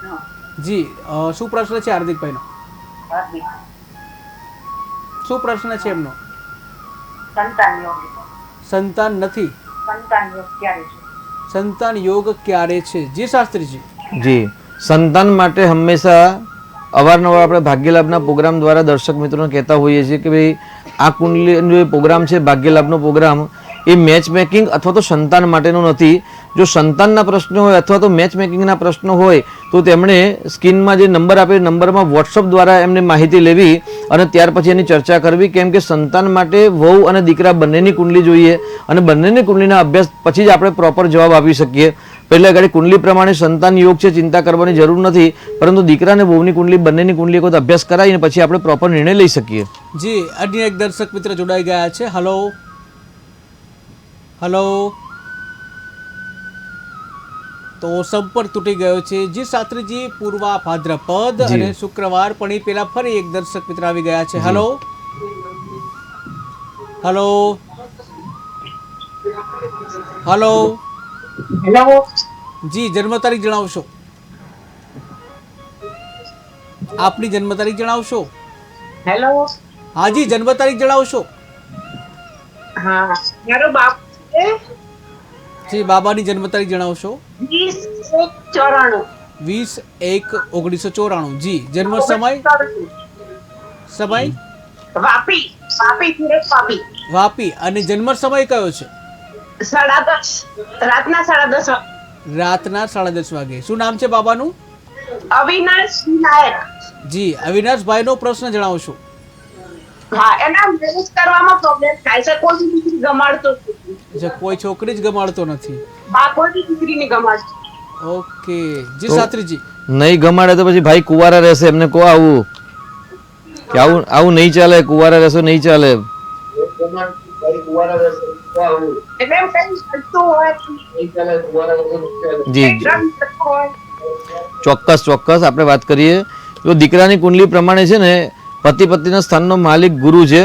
હા. જી શું પ્રશ્ન છે હાર્દિકભાઈનો? હાર્દિક. શું પ્રશ્ન છે એમનો? સંતાન યોગ. સંતાન નથી. સંતાન યોગ ક્યારે છે? સંતાન યોગ ક્યારે છે? જી શાસ્ત્રીજી. જી, સંતાન માટે હંમેશા અવારનવાર આપણે ભાગ્યલાભના પ્રોગ્રામ દ્વારા દર્શક મિત્રોને કહેતા હોઈએ છીએ કે ભાઈ આ કુંડલીનો જે પ્રોગ્રામ છે ભાગ્યલાભનો પ્રોગ્રામ એ મેચ મેકિંગ અથવા તો સંતાન માટેનો નથી. જો સંતાનના પ્રશ્નો હોય અથવા તો મેચ મેકિંગના પ્રશ્નો હોય તો તેમણે સ્ક્રીનમાં જે નંબર આપે નંબરમાં વોટ્સઅપ દ્વારા એમને માહિતી લેવી અને ત્યાર પછી એની ચર્ચા કરવી, કેમ કે સંતાન માટે વહુ અને દીકરા બંનેની કુંડલી જોઈએ અને બંનેની કુંડલીના અભ્યાસ પછી જ આપણે પ્રોપર જવાબ આપી શકીએ. પહેલાં ગાડી કુંડલી પ્રમાણે સંતાન યોગ છે, ચિંતા કરવાની જરૂર નથી, પરંતુ દીકરા અને વહુની કુંડલી બંનેની કુંડલી કોઈ અભ્યાસ કરાવીને પછી આપણે પ્રોપર નિર્ણય લઈ શકીએ. જી અન્ય એક દર્શક મિત્ર જોડાઈ ગયા છે. Hello hello. તો સંપર્ક તૂટી ગયો છે. જી શાસ્ત્રીજી, પૂર્વા ભાદ્રપદ અને શુક્રવાર પણ એ પેલા ફરી એક દર્શક મિત્ર આવી ગયા છે. Hello hello hello. હેલો. જી જન્મ તારીખ જણાવશો. આપની જન્મ તારીખ જણાવશો. હેલો. હાજી, જન્મ તારીખ જણાવશો. હા, મારો બાપ છે. જી બાબાની જન્મ તારીખ જણાવશો. 20/1/94. 20/1/1994. જી જન્મ સમય? સમય વાપી. વાપી. વાપી. અને જન્મ સમય કયો છે? 10:30 રાતના 10:30. રાતના 10:30 વાગે. શું નામ છે બાબાનું? અવિનાશ નાયક. જી, અવિનાશભાઈનો પ્રશ્ન જણાવશો. હા, એના મેરેજ કરવામાં પ્રોબ્લેમ થાય છે. કોઈ દીકરી ગમાડતો નથી. જે કોઈ છોકરી જ ગમાડતો નથી. બા કોઈ દીકરીને ગમાડતો. ઓકે જી શાસ્ત્રીજી. નહીં ગમાડે તો પછી ભાઈ કુંવારા રહેશે, એમને કહો આવું કે આવું નહીં ચાલે, કુંવારા રહેશો નહીં ચાલે. એટલે એમ કઈ શકતું હોય જી ચોક્કસ આપણે વાત કરીએ. જો દીકરાની કુંડલી પ્રમાણે છે ને પતિ પત્નીના સ્થાનનો માલિક ગુરુ છે,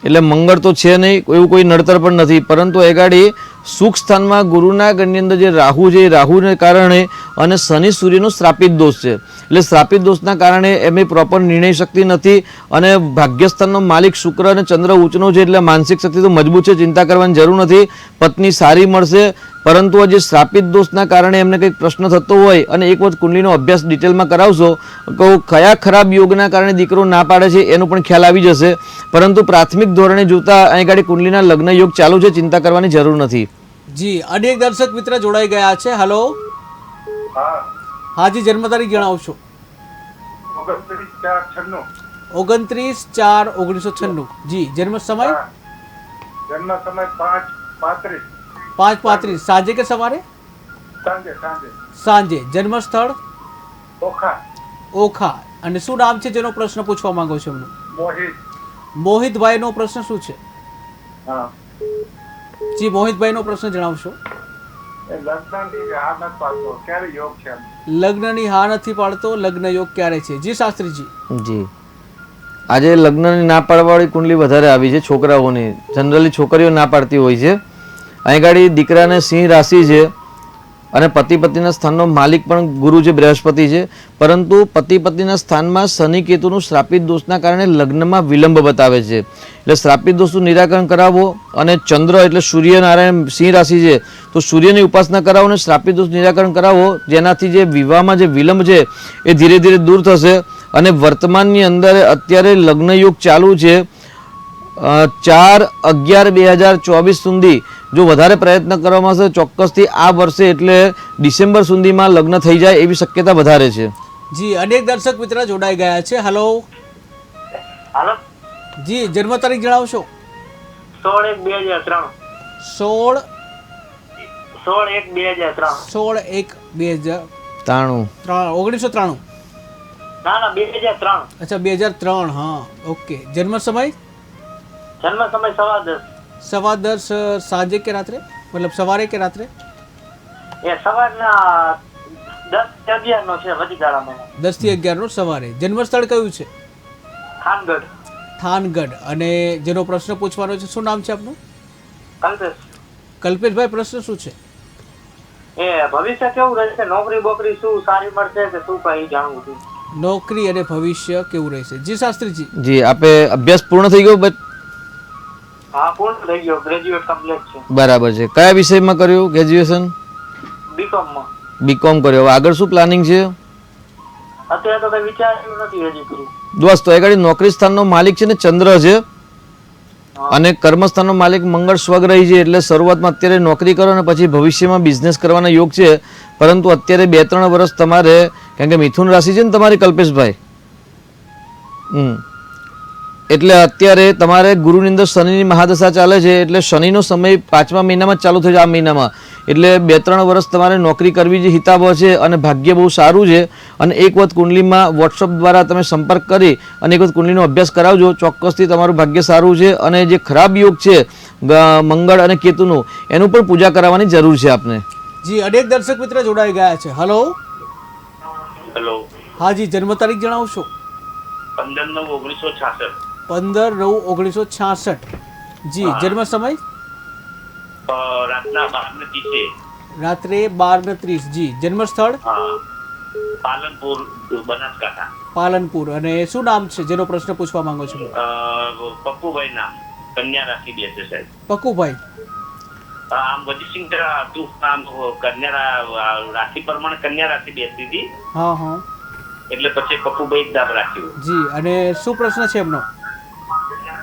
એટલે મંગળ તો છે નહીં, એવું કોઈ નડતર પણ નથી, પરંતુ એ ગાડી સુખ સ્થાનમાં ગુરુના ગણની અંદર જે રાહુ છે એ રાહુને કારણે અને શનિ સૂર્યનો શ્રાપિત દોષ છે, એટલે શ્રાપિત દોષના કારણે એમની પ્રોપર નિર્ણય શક્તિ નથી. અને ભાગ્યસ્થાનનો માલિક શુક્ર અને ચંદ્ર ઉચ્ચનો છે, એટલે માનસિક શક્તિ તો મજબૂત છે, ચિંતા કરવાની જરૂર નથી. પત્ની સારી મળશે, પરંતુ આ જે શ્રાપિત દોષના કારણે એમને કંઈક પ્રશ્ન થતો હોય અને એક વખત કુંડલીનો અભ્યાસ ડિટેલમાં કરાવશો તો કયા ખરાબ યોગના કારણે દીકરો ના પાડે છે એનો પણ ખ્યાલ આવી જશે. પરંતુ પ્રાથમિક ધોરણે જોતા અહીં ગાડી કુંડલીના લગ્ન યોગ ચાલુ છે, ચિંતા કરવાની જરૂર નથી. જી, અનેક દર્શક મિત્ર જોડાઈ ગયા છે. હેલો. હાજી, જન્મ તારીખ જણાવશો. 29/4/1996. જી, જન્મ સમય? જન્મ સમય 5:35. 5:35. સાંજે કે સવારે? સાંજે. જન્મ સ્થળ? ઓખા. અને શું નામ છે જેનો પ્રશ્ન પૂછવા માંગો છો એમનું? મોહિતભાઈનો પ્રશ્ન શું છે? જી, મોહિતભાઈનો પ્રશ્ન જણાવશો. લગ્નની હા નથી પાડતો, લગ્ન યોગ ક્યારે છે? જી શાસ્ત્રીજી. જી, આજે લગ્નની ના પાડવાવાળી કુંડલી વધારે આવી છે છોકરાઓની. જનરલી છોકરીઓ ના પાડતી હોય છે. અહીં ગાડી દીકરાને સિંહ રાશિ છે અને પતિ પત્નીના સ્થાનનો માલિક પણ ગુરુ છે, બૃહસ્પતિ છે, પરંતુ પતિ પત્નીના સ્થાનમાં શનિ કેતુનું શ્રાપિત દોષના કારણે લગ્નમાં વિલંબ બતાવે છે. એટલે શ્રાપિત દોષનું નિરાકરણ કરાવો અને ચંદ્ર એટલે સૂર્યનારાયણ સિંહ રાશિ છે તો સૂર્યની ઉપાસના કરાવો અને શ્રાપિત દોષ નિરાકરણ કરાવો, જેનાથી જે વિવાહમાં જે વિલંબ છે એ ધીરે ધીરે દૂર થશે. અને વર્તમાનની અંદર અત્યારે લગ્ન યોગ ચાલુ છે. 4/11/2024 સુધી જો વધારે પ્રયત્ન કરવામાં આવશે ચોક્કસથી આ વર્ષે એટલે ડિસેમ્બર સુધીમાં લગ્ન થઈ જાય એવી શક્યતા વધારે છે. જી, અનેક દર્શક મિત્ર જોડાઈ ગયા છે. હેલો. જી, જન્મ તારીખ જણાવશો. 16/1/2003. 1993. ના 2003. અચ્છા, 2003. હા, ઓકે. જન્મ સમય? જન્મ સમય 10:15. 10:15 સાંજે કે રાત્રે? મતલબ સવારે કે રાત્રે? એ સવારના 10:11 નો છે, વચગાળામાં 10 થી 11 નો સવારે. જન્મ સ્થળ કયું છે? થાનગઢ. થાનગઢ. અને જેનો પ્રશ્ન પૂછવાનો છે શું નામ છે આપનું? કલ્પેશ. કલ્પેશભાઈ, પ્રશ્ન શું છે? એ ભવિષ્ય કેવું રહેશે, નોકરી બોકરી શું સારી મળશે કે શું કઈ જાણવું હતું. નોકરી અને ભવિષ્ય કેવું રહેશે? જી શાસ્ત્રીજી. જી, આપે અભ્યાસ પૂર્ણ થઈ ગયો? હા, પૂર્ણ થઈ ગયો, ગ્રેજ્યુએટ કમ્પ્લીટ છે. બરાબર છે. કયા વિષયમાં કર્યું ગ્રેજ્યુએશન? બીકોમ માં. બીકોમ કર્યો. હવે આગળ શું પ્લાનિંગ છે? અત્યારે તો કઈ વિચાર્યું નથી હજી પૂરું. દોસ્તો, એ ગાડી નોકરી સ્થાનનો માલિક છે ને ચંદ્ર છે અને કર્મસ્થાનનો માલિક મંગળ સ્વગ્રહી છે, એટલે શરૂઆતમાં અત્યારે નોકરી કરો અને પછી ભવિષ્યમાં બિઝનેસ કરવાના યોગ છે. પરંતુ અત્યારે 2-3 વર્ષ તમારે, કારણ કે મિથુન રાશિ છે ને તમારી કલ્પેશભાઈ, એટલે અત્યારે તમારે ગુરુની અંદર શનિની મહાદશા ચાલે છે, એટલે શનિનો સમય 5મા મહિનામાં જ ચાલુ થયો છે, આ મહિનામાં. એટલે 2-3 વર્ષ તમારે નોકરી કરવી જે હિતાવહ છે અને ભાગ્ય બહુ સારું છે. અને એક વખત કુંડલીમાં વોટ્સઅપ દ્વારા તમે સંપર્ક કરી અને એક વખત કુંડલીનો અભ્યાસ કરાવજો, ચોક્કસથી તમારું ભાગ્ય સારું છે. અને જે ખરાબ યોગ છે મંગળ અને કેતુનું, એનું પણ પૂજા કરાવવાની જરૂર છે આપને. જી, અનેક દર્શક મિત્ર જોડાઈ ગયા છે. હેલો. હાજી, જન્મ તારીખ જણાવશો. 15/9/1966. 15/9/1966. જી, જન્મ સમય? રાતના 12:30. રાત્રે 12:30. જી, જન્મ સ્થળ? પાલનપુર, બનાસકાંઠા. પાલનપુર. અને શું નામ છે જેનો પ્રશ્ન પૂછવા માંગો છો? પપ્પુભાઈ નામ, કન્યા રાશિ બેસે સાહેબ. પક્કુભાઈ. આમ વજીસિંહ તું આમ કન્યા રાશિ પ્રમાણે કન્યા રાશિ બેસતી હતી. હા હા. એટલે પછી પપ્પુભાઈ જ નામ રાખ્યું. જી, અને શું પ્રશ્ન છે એમનો?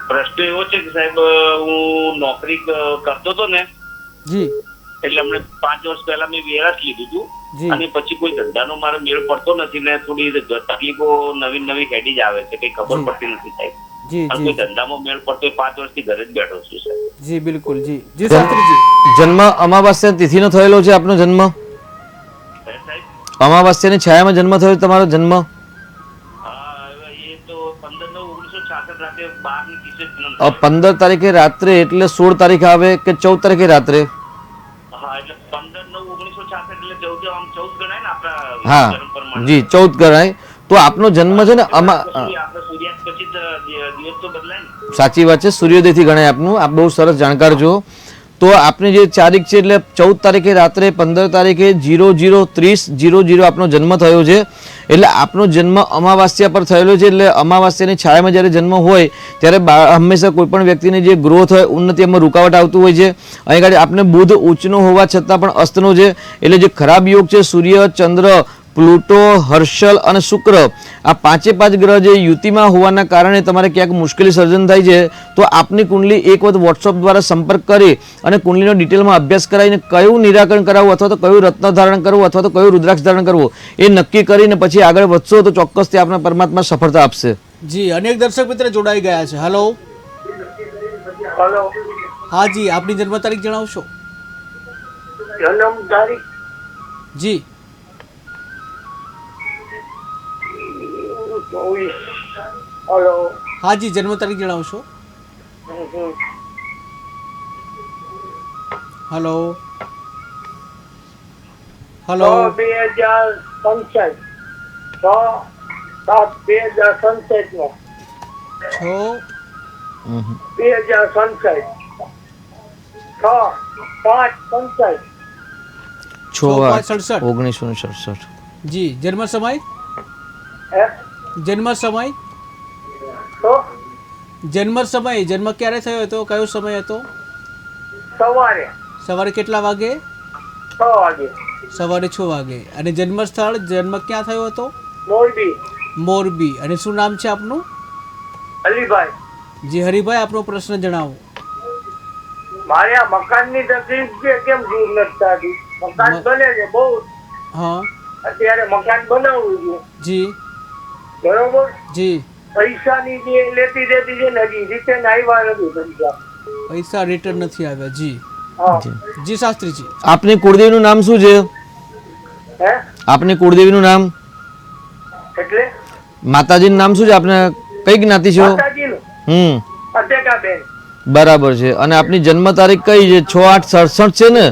પ્રશ્ન એવો છે કે સાહેબ હું નોકરી કરતો હતો ને, જી, એટલે અમને 5 વર્ષ પહેલા મેં વેરાસ લીધું જી. હતું અને પછી કોઈ ધંધાનો મારો મેળ પડતો નથી ને થોડી તકલીફો નવી હેડી જ આવે છે, કઈ ખબર પડતી નથી સાહેબ. જી અને જી કોઈ ધંધામાં મેળ પડતો 5 વર્ષથી ઘરે જ બેઠો છું સાહેબ. જી બિલકુલ જી જી શાસ્ત્રીજી. જન્મ અમાવાસ્યા તિથિનો થયેલો છે આપનો જન્મ? સાહેબ અમાવાસ્યાની છાયામાં જન્મ થયો તમારો જન્મ? હા, એ તો 15/9/1966 રાતે 12:30 જન્મ. 15 તારીખે રાત્રે એટલે 16 તારીખે આવે કે 14 તારીખે રાત્રે? હા, એટલે 15/9/1966 એટલે 14 આમ 14 ગણાય ને આપણા હા જન્મ પ્રમાણે. જી 14 ગણાય. તો આપનો જન્મ છે ને આપણે સૂર્યાસ્ત પછી દિવસ તો બદલાય ને. સાચી વાત છે, સૂર્યોદયથી ગણાય આપનું. આપ બહુ સરસ જાણકાર છો. તો આપની જે તારીખ છે એટલે 14 તારીખે રાત્રે 15 તારીખે 00:30:00 આપનો જન્મ થયો છે. એટલે આપનો જન્મ અમાવાસ્યા પર થયેલો છે. એટલે અમાવાસ્યાની છાયામાં જ્યારે જન્મ હોય ત્યારે હંમેશા કોઈ પણ વ્યક્તિની જે ગ્રોથ હોય ઉન્નતિ એમાં રૂકાવટ આવતું હોય છે. અહીં આગળ આપને બુધ ઉચ્ચનો હોવા છતાં પણ અસ્તનો છે. એટલે જે ખરાબ યોગ છે સૂર્ય, ચંદ્ર, પ્લુટો, હર્ષલ અને શુક્ર આ 5 ગ્રહ જે યુતિમાં હોવાના કારણે તમારે ક્યાંક મુશ્કેલી સર્જન થાય છે. તો આપની કુંડલી એક વખત વોટ્સઅપ દ્વારા સંપર્ક કરી અને કુંડલીનો ડિટેલમાં અભ્યાસ કરાવીને કયું નિરાકરણ કરાવવું અથવા તો કયું રત્ન ધારણ કરવું અથવા તો કયું રુદ્રાક્ષ ધારણ કરવું એ નક્કી કરીને પછી આગળ વધશો તો ચોક્કસથી આપના પરમાત્મા સફળતા આપશે. જી અનેક દર્શક મિત્ર જોડાઈ ગયા છે. હેલો. હેલો, હા જી આપની જન્મ તારીખ જણાવશો? જન્મ તારીખ જી 24. હેલો. હા જી જન્મ તારીખ જણાવશો? હલો હલો 2067 6/7/2067 નો 2067 6/5/67 6/8/1967. જી જન્મ સમય? જન્મ સમય? જન્મ સમય જન્મ ક્યારે થયો હતો? કયો સમય હતો? સવારે સવારે કેટલા વાગે? 6 વાગે. સવારે 6 વાગે. અને જન્મ સ્થળ જન્મ ક્યાં થયો હતો? મોરબી. મોરબી. અને શું નામ છે આપનું? અલીભાઈ. જી હરિભાઈ આપનો પ્રશ્ન જણાવો. મારે આ મકાનની તકલીફ છે, કેમ દૂર નથી થતી? મકાન બને છે બહુ, હા અત્યારે મકાન બનાવવું છે જી બરોબર. જી પૈસાની જે લેતી દેતી છે ને હજી રિટર્ન આવ્યા નથી પૈસા. પૈસા રિટર્ન નથી આવ્યા. જી હા. જી શાસ્ત્રીજી. આપની કુળદેવીનું નામ શું છે? હે આપની કુળદેવીનું નામ? એટલે માતાજીનું નામ શું છે? આપને કઈ જ્ઞાતિ છો? માતાજીનું અટેકાબેન. બરાબર છે. અને આપની જન્મ તારીખ કઈ છે? 6/8/67 છે ને?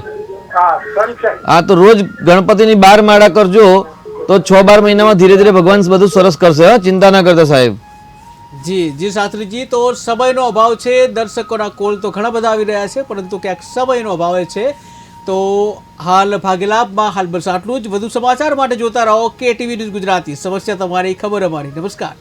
હા, સંસાર. હા, તો રોજ ગણપતિની 12 માળા કરજો તો 6-12 મહિનામાં ધીરે ધીરે ભગવાન બધું સરસ કરશે. હા, ચિંતા ના કરતા સાહેબ. જી જી શાસ્ત્રીજી. તો સમયનો અભાવ છે, દર્શકોના કોલ તો ઘણા બધા આવી રહ્યા છે પરંતુ ક્યાંક સમયનો અભાવ છે. તો હાલ ભાગ્યલાભમાં હાલ બસ આટલું જ. વધુ સમાચાર માટે જોતા રહો KTV ન્યૂઝ ગુજરાતી. સમસ્યા તમારી, ખબર અમારી. નમસ્કાર.